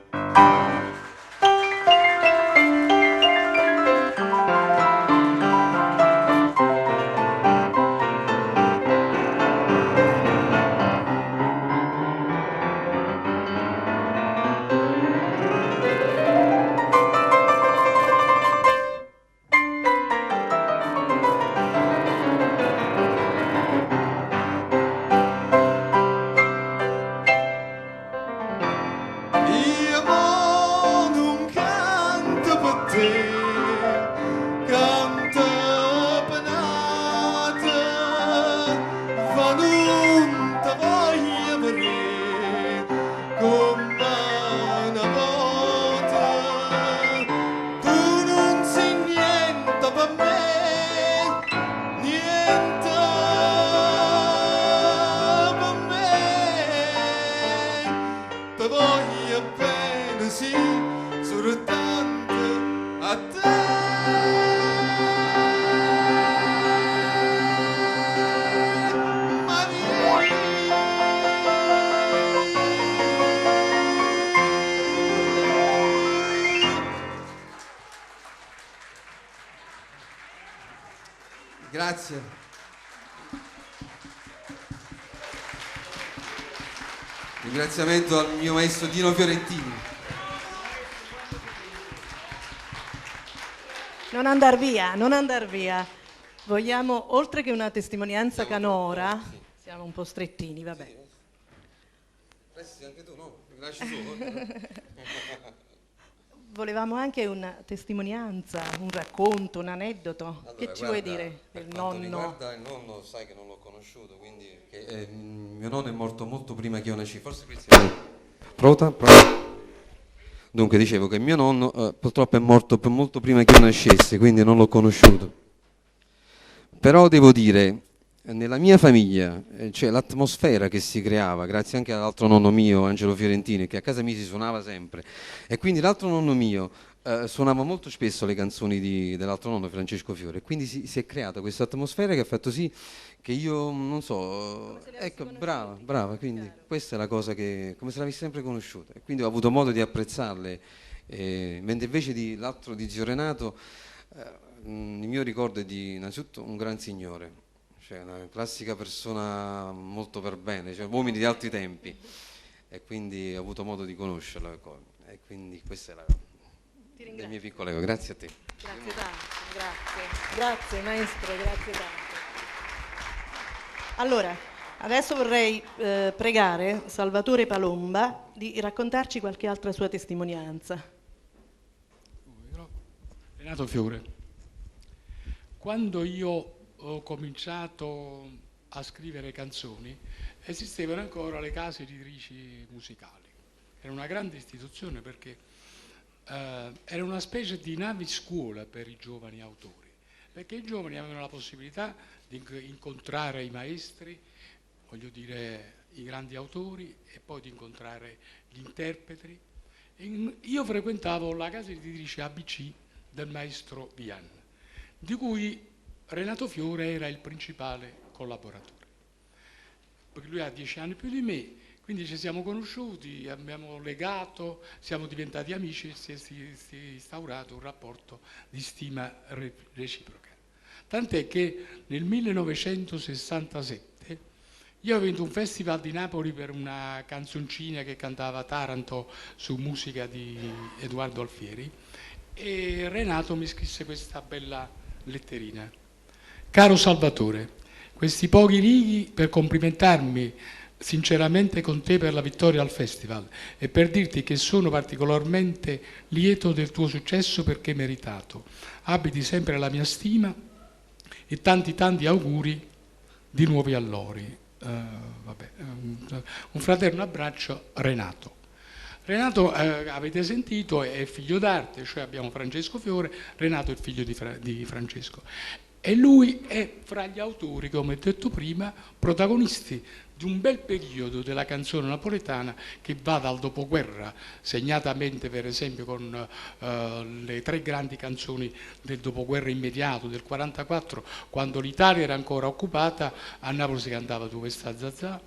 L: Grazie. Ringraziamento al mio maestro Dino Fiorentini.
B: Non andar via, non andar via. Vogliamo, oltre che una testimonianza canora, siamo un po' strettini, vabbè.
K: Resti anche tu, no? Mi lasci solo.
B: Volevamo anche una testimonianza, un racconto, un aneddoto.
K: Allora,
B: che ci vuoi dire del nonno?
K: Riguarda il nonno, sai che non l'ho conosciuto, quindi mio nonno è morto molto prima che io nasci. Forse pronta? Dunque dicevo che mio nonno purtroppo è morto molto prima che io nascessi, quindi non l'ho conosciuto. Però devo dire, nella mia famiglia, cioè l'atmosfera che si creava, grazie anche all'altro nonno mio, Angelo Fiorentini, che a casa mia si suonava sempre, e quindi l'altro nonno mio suonava molto spesso le canzoni dell'altro nonno, Francesco Fiore, e quindi si è creata questa atmosfera che ha fatto sì che io, non so, ecco, brava, quindi chiaro. Questa è la cosa che, come se l'avessi sempre conosciuta, e quindi ho avuto modo di apprezzarle, mentre invece l'altro di zio Renato, il mio ricordo è di innanzitutto un gran signore, cioè una classica persona molto per bene, cioè uomini di altri tempi, e quindi ho avuto modo di conoscerlo, ecco. E quindi questa è le mie piccole cose. Grazie a te.
B: Grazie tanto, grazie maestro, grazie tanto. Allora, adesso vorrei pregare Salvatore Palomba di raccontarci qualche altra sua testimonianza.
D: Renato Fiore, quando io ho cominciato a scrivere canzoni, esistevano ancora le case editrici musicali. Era una grande istituzione perché era una specie di naviscuola per i giovani autori, perché i giovani avevano la possibilità di incontrare i maestri, voglio dire i grandi autori, e poi di incontrare gli interpreti. Io frequentavo la casa editrice ABC del maestro Vian, di cui Renato Fiore era il principale collaboratore, perché lui ha 10 anni più di me, quindi ci siamo conosciuti, abbiamo legato, siamo diventati amici e si è instaurato un rapporto di stima reciproca. Tant'è che nel 1967 io ho vinto un festival di Napoli per una canzoncina che cantava Taranto su musica di Edoardo Alfieri, e Renato mi scrisse questa bella letterina. Caro Salvatore, questi pochi righi per complimentarmi sinceramente con te per la vittoria al festival e per dirti che sono particolarmente lieto del tuo successo perché meritato. Abiti sempre la mia stima e tanti auguri di nuovi allori. Un fraterno abbraccio, Renato. Renato, avete sentito, è figlio d'arte, cioè abbiamo Francesco Fiore, Renato è il figlio di Francesco. E lui è fra gli autori, come ho detto prima, protagonisti di un bel periodo della canzone napoletana che va dal dopoguerra, segnatamente per esempio con le 3 grandi canzoni del dopoguerra immediato, del 44, quando l'Italia era ancora occupata, a Napoli si cantava Dove sta Zazà,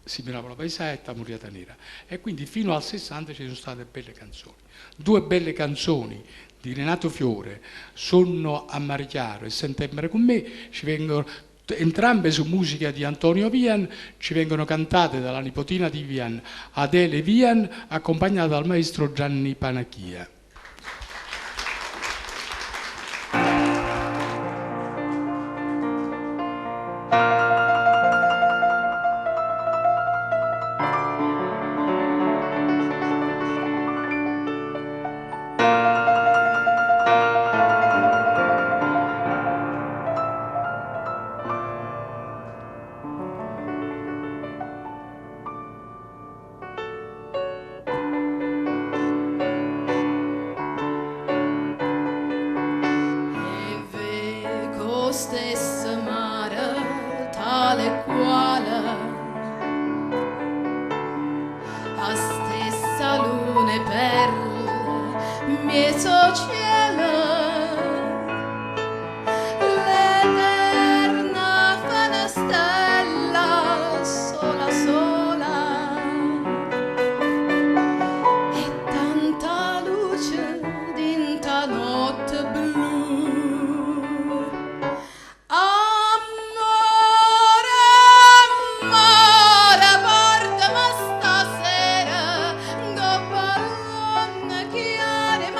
D: Si mirava la paesetta, Muriata Nera, e quindi fino al 60 ci sono state belle canzoni. 2 belle canzoni di Renato Fiore sono A Mare Chiaro e Settembre con me, ci vengono entrambe su musica di Antonio Vian, ci vengono cantate dalla nipotina di Vian, Adele Vian, accompagnata dal maestro Gianni Panacchia.
E: Chiare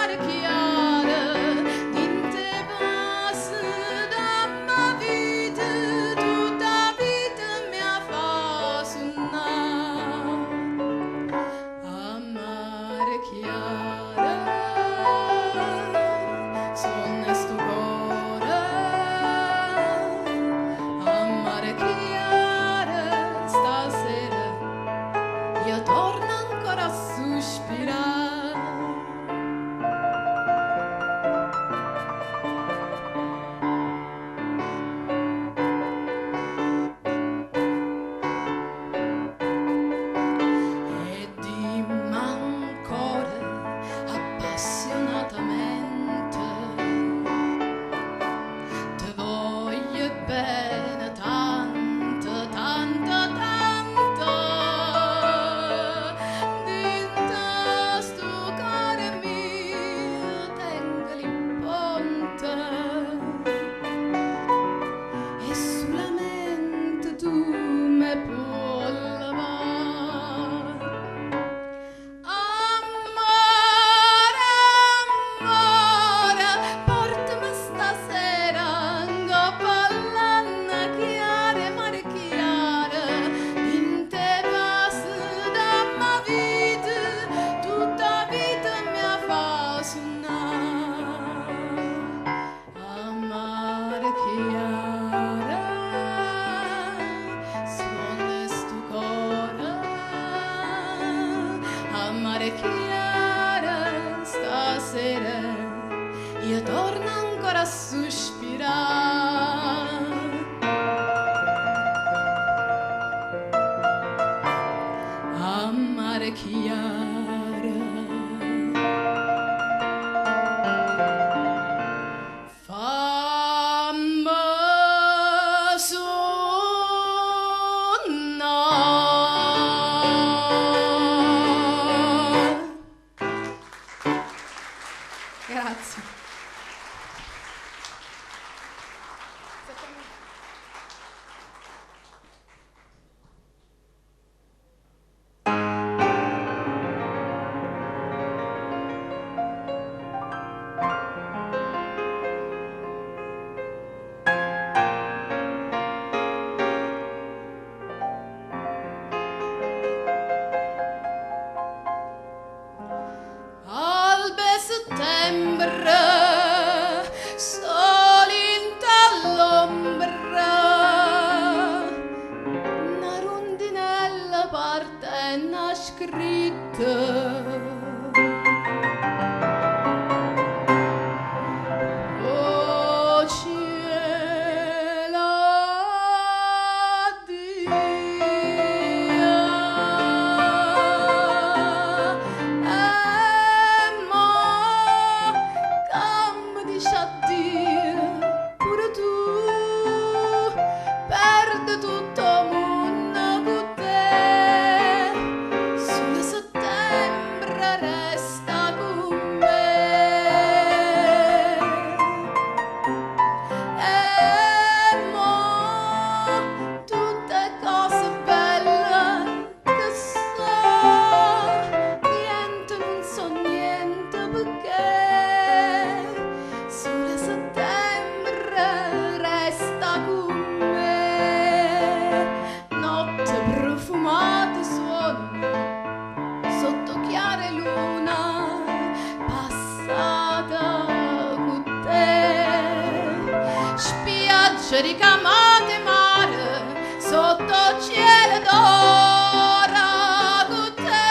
E: mare chiara stasera io torno ancora a sospirare a mare chiara
B: Grazie.
E: Albe settembre, solinta all'ombra, una rondinella parte una scritta. Oh cielo, pure tu perdi tutto mondo con te solo settembre resta con me e mo tutte cose belle che so niente non so niente perché solo settembre resta con me notte profumate suona sotto chiare luna passata con te spiagge ricamate mare sotto cielo d'oro con te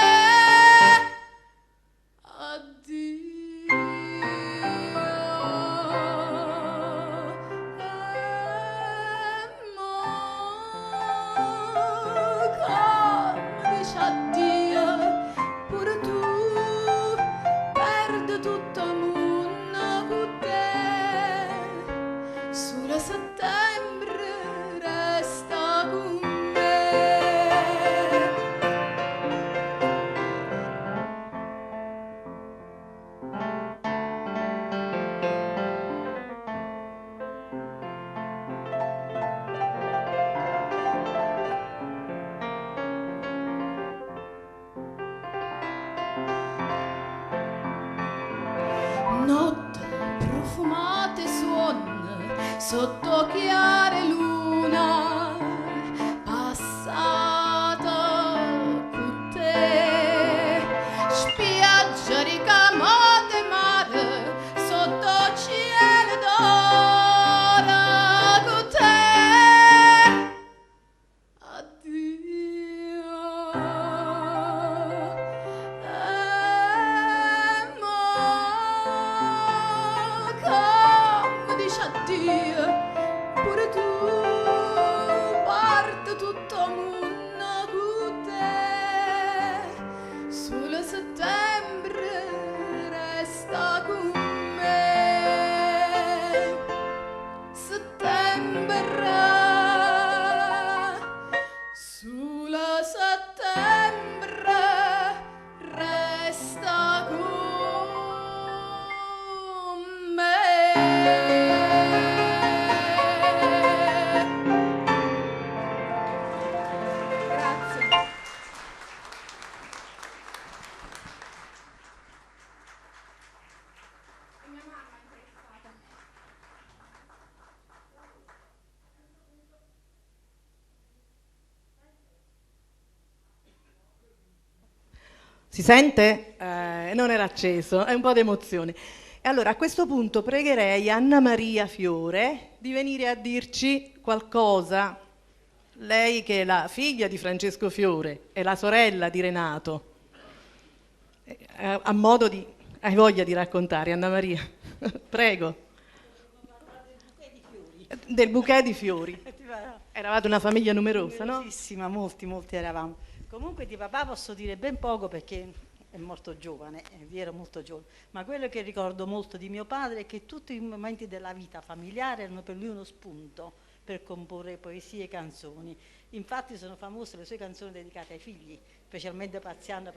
E: addio come dici addio pure tu perdi tutto il mondo con te solo settembre resta con me notte profumate suona sotto chiare luna passata con te spiaggia ricamate mare sotto cielo d'oro con te addio come dici addio pure tu parte tutto mondo con te solo settembre resta con me settembre solo settembre resta con me. Grazie.
B: Si sente? Non era acceso, è un po' di emozione. E allora a questo punto pregherei Anna Maria Fiore di venire a dirci qualcosa, lei che è la figlia di Francesco Fiore e la sorella di Renato. a modo di... Hai voglia di raccontare, Anna Maria? Prego. Del bouquet di fiori. Eravate una famiglia numerosa, no?
M: Numerosissima, molti eravamo. Comunque di papà posso dire ben poco perché è molto giovane, ero molto giovane, ma quello che ricordo molto di mio padre è che tutti i momenti della vita familiare erano per lui uno spunto per comporre poesie e canzoni. Infatti sono famose le sue canzoni dedicate ai figli, specialmente Paziano,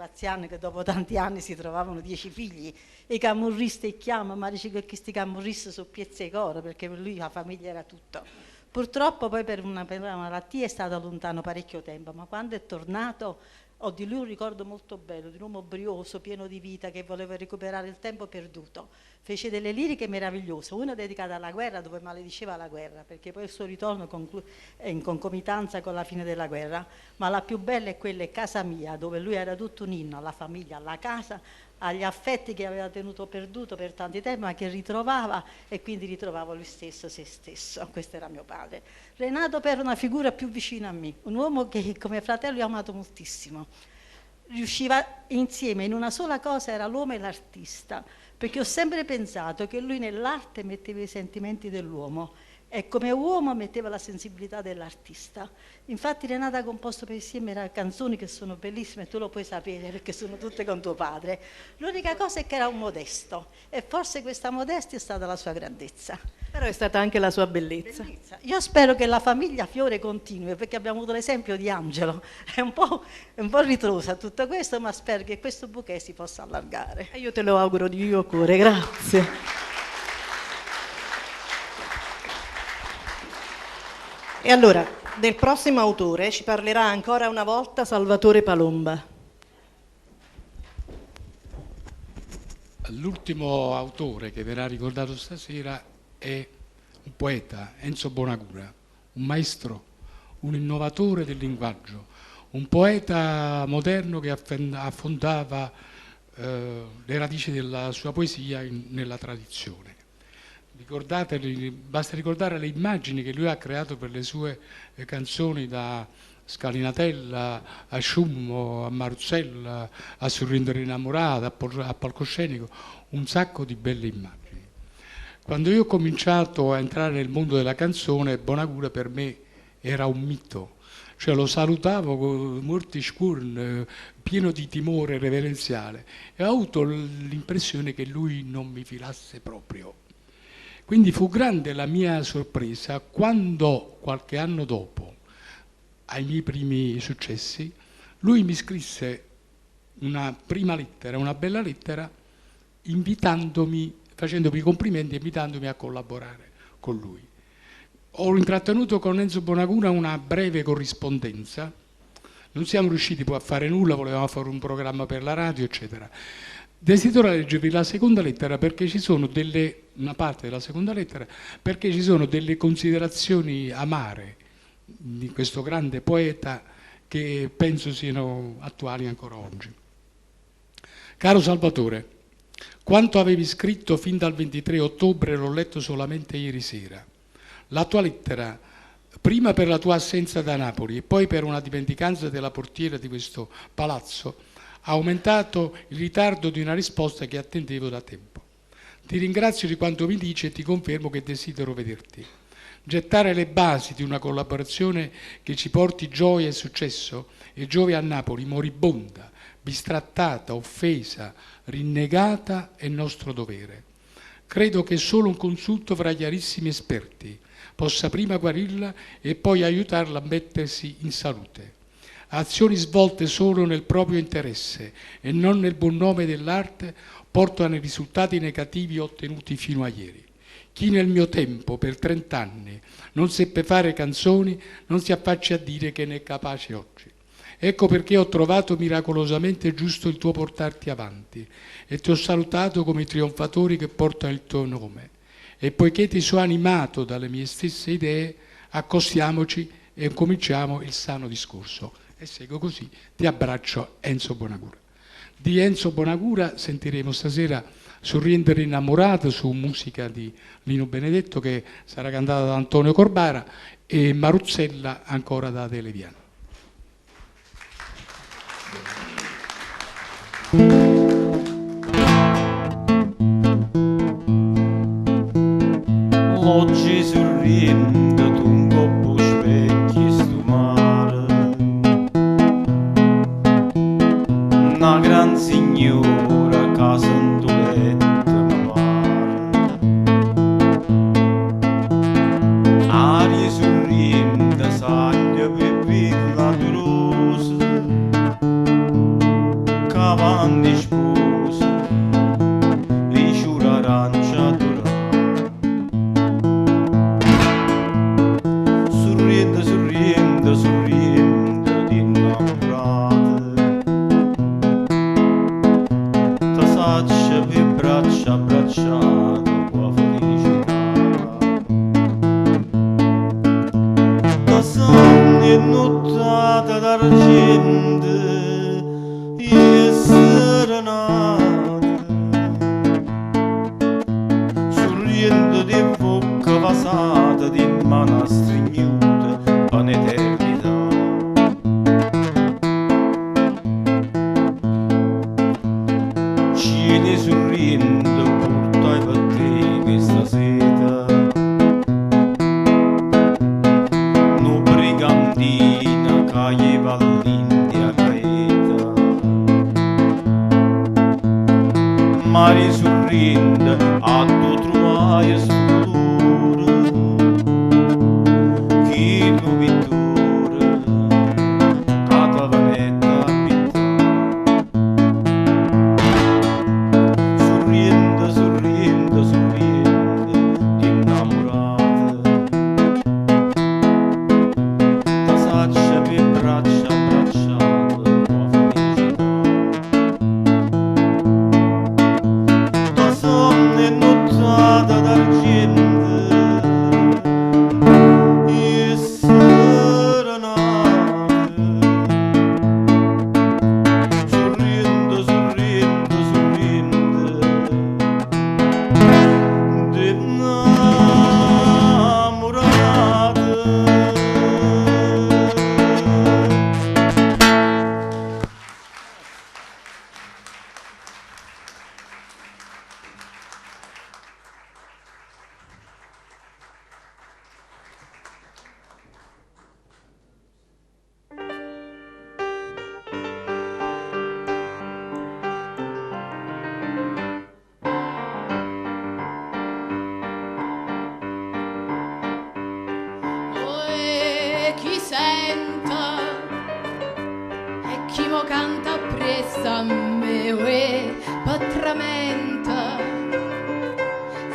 M: che dopo tanti anni si trovavano 10 figli, e i camorristi chiama, ma dice che questi camorristi sono piezze e coro, perché per lui la famiglia era tutto. Purtroppo poi per una malattia è stato lontano parecchio tempo, ma quando è tornato ho di lui un ricordo molto bello, di un uomo brioso, pieno di vita, che voleva recuperare il tempo perduto. Fece delle liriche meravigliose, una dedicata alla guerra, dove malediceva la guerra, perché poi il suo ritorno è in concomitanza con la fine della guerra, ma la più bella è quella, è Casa mia, dove lui era tutto un inno alla famiglia, alla casa, agli affetti che aveva tenuto perduto per tanti tempi, ma che ritrovava, e quindi ritrovava lui stesso, se stesso. Questo era mio padre. Renato era una figura più vicina a me, un uomo che come fratello io ho amato moltissimo. Riusciva insieme in una sola cosa, era l'uomo e l'artista, perché ho sempre pensato che lui nell'arte metteva i sentimenti dell'uomo e come uomo metteva la sensibilità dell'artista. Infatti Renato ha composto per insieme canzoni che sono bellissime, tu lo puoi sapere perché sono tutte con tuo padre. L'unica cosa è che era un modesto e forse questa modestia è stata la sua grandezza.
B: Però è stata anche la sua bellezza.
M: Io spero che la famiglia Fiore continui, perché abbiamo avuto l'esempio di Angelo, è un po' ritrosa tutto questo, ma spero che questo bouquet si possa allargare.
B: E io te lo auguro di vivo cuore, grazie. E allora, del prossimo autore ci parlerà ancora una volta Salvatore Palomba.
D: L'ultimo autore che verrà ricordato stasera è un poeta, Enzo Bonagura, un maestro, un innovatore del linguaggio, un poeta moderno che affondava le radici della sua poesia nella tradizione. Basta ricordare le immagini che lui ha creato per le sue canzoni, da Scalinatella a Sciummo, a Maruzzella, a Sorrendere innamorata, a Palcoscenico, un sacco di belle immagini. Quando io ho cominciato a entrare nel mondo della canzone, Bonagura per me era un mito, cioè lo salutavo con molti scurn, pieno di timore reverenziale, e ho avuto l'impressione che lui non mi filasse proprio. Quindi fu grande la mia sorpresa quando, qualche anno dopo, ai miei primi successi, lui mi scrisse una prima lettera, una bella lettera, invitandomi, facendomi complimenti e invitandomi a collaborare con lui. Ho intrattenuto con Enzo Bonagura una breve corrispondenza, non siamo riusciti poi a fare nulla, volevamo fare un programma per la radio, eccetera. Desidero leggervi la seconda lettera perché ci sono una parte della seconda lettera, perché ci sono delle considerazioni amare di questo grande poeta che penso siano attuali ancora oggi. Caro Salvatore, quanto avevi scritto fin dal 23 ottobre l'ho letto solamente ieri sera. La tua lettera, prima per la tua assenza da Napoli e poi per una dimenticanza della portiera di questo palazzo, ha aumentato il ritardo di una risposta che attendevo da tempo. Ti ringrazio di quanto mi dici e ti confermo che desidero vederti. Gettare le basi di una collaborazione che ci porti gioia e successo e gioia a Napoli, moribonda, bistrattata, offesa, rinnegata, è nostro dovere. Credo che solo un consulto fra chiarissimi esperti possa prima guarirla e poi aiutarla a mettersi in salute. Azioni svolte solo nel proprio interesse e non nel buon nome dell'arte portano ai risultati negativi ottenuti fino a ieri. Chi nel mio tempo, per 30 anni, non seppe fare canzoni, non si affacci a dire che ne è capace oggi. Ecco perché ho trovato miracolosamente giusto il tuo portarti avanti e ti ho salutato come i trionfatori che portano il tuo nome. E poiché ti so animato dalle mie stesse idee, accostiamoci e cominciamo il sano discorso. E seguo così, ti abbraccio, Enzo Bonagura. Di Enzo Bonagura sentiremo stasera Sorrendere innamorato su musica di Lino Benedetto, che sarà cantata da Antonio Corbara, e Maruzzella ancora da Adele Viano.
G: una gran signora che sentoletta mi pare, aria sorriente, saglia pepilla dolorosa, cavalli sposi, e sciura arancia dorata. Sorriente, sorriente, sorriente di innamorate, ta saccia per braccia abbracciate qua felicità. Ta sogni e nottata d'argento e serenate, sorriendo di bocca vasata di mano stringute per un'eternità. Cieli sorriendo portai per te questa seta, no brigantina che gli l'India caeta. Mari sorrinde a tu trovai sfutura, chi tu vittura a tua vanetta pittà. Sorriende, sorriende, sorriende di innamorate, ta saccia per braccia abbracciate tua felicità. Ta sonne nottata d'argento e serenate, sorriendo, sorriendo, sorriende di innamorate.
N: E chi senta e chi mo canta appresso a me, uè, patramenta,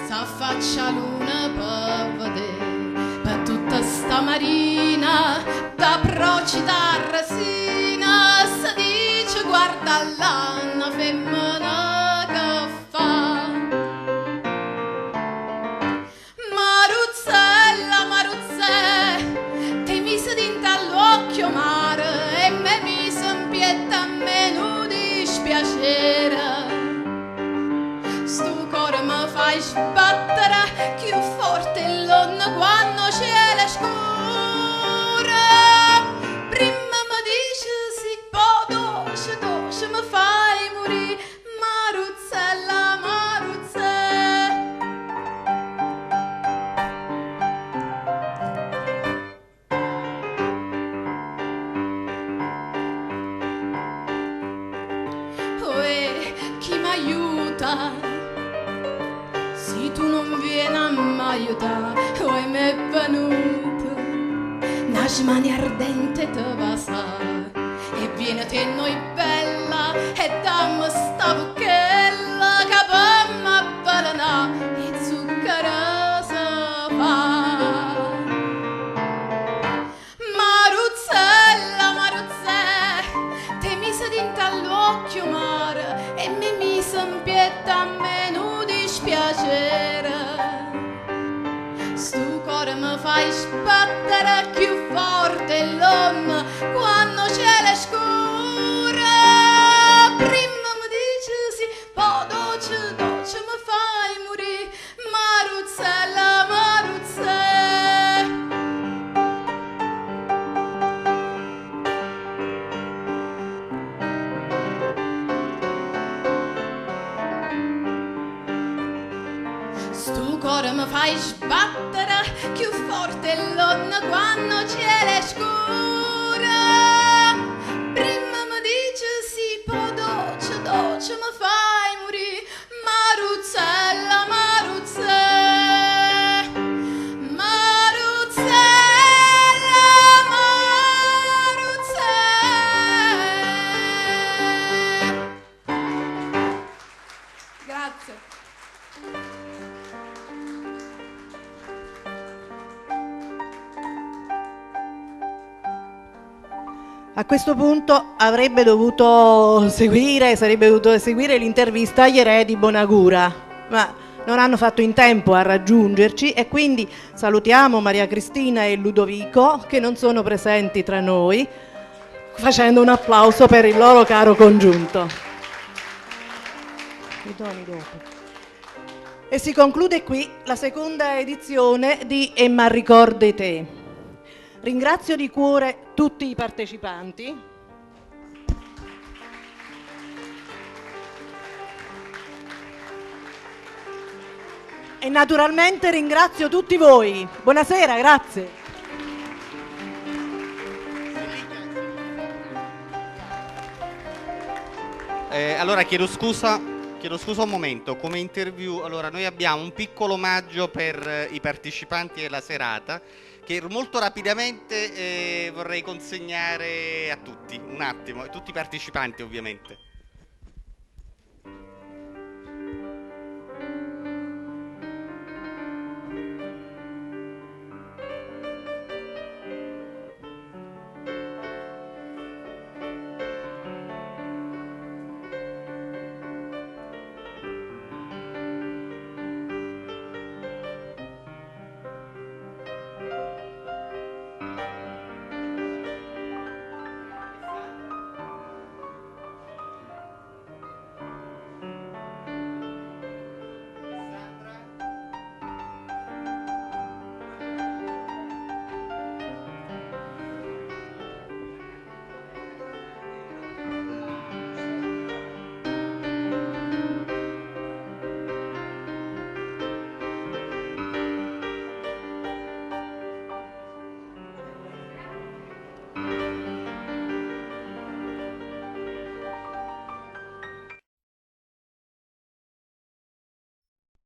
N: s'affaccia luna per vedere, per tutta sta marina, da procita resina, si dice guarda l'anna femmina che fa. Maruzzella, Maruzzè, ti mise dinta all'occhio mare e me mise in pietta a me non dispiacere. Stu cuore mi fai sbattere più forte l'onna quando c'è la scura. Prima mi dice sì, poi doce, doce mi fai morire. Maruzzella, Maruzzè. Uè, chi m'aiuta? Se tu non vieni a m'aiutare, uè m'è venuto una smania ardente te va sa, e viene te noi bella e dammi sta bocchella che per m'avvelenà e zucchero si fa. Maruzzella, Maruzzè, te mise dinta all'occhio mare e mi mise in pietta a me non dispiacere. Stu cuore mi fai sbattere più forte l'onna quando c'è la scura. Prima mi dice sì, poi doce, doce mi fai morire. Maruzzella, Maruzzè. Stu cuore mi fai sbattere più forte l'onna quando c'è la scura. Prima mi dice sì, poi doce
B: A questo punto sarebbe dovuto seguire l'intervista agli eredi Bonagura, ma non hanno fatto in tempo a raggiungerci e quindi salutiamo Maria Cristina e Ludovico che non sono presenti tra noi, facendo un applauso per il loro caro congiunto. E si conclude qui la seconda edizione di E ma ricordi te. Ringrazio di cuore tutti i partecipanti. E naturalmente ringrazio tutti voi. Buonasera, grazie.
A: Allora chiedo scusa un momento, come interview, allora noi abbiamo un piccolo omaggio per i partecipanti della serata che molto rapidamente vorrei consegnare a tutti, un attimo, a tutti i partecipanti ovviamente.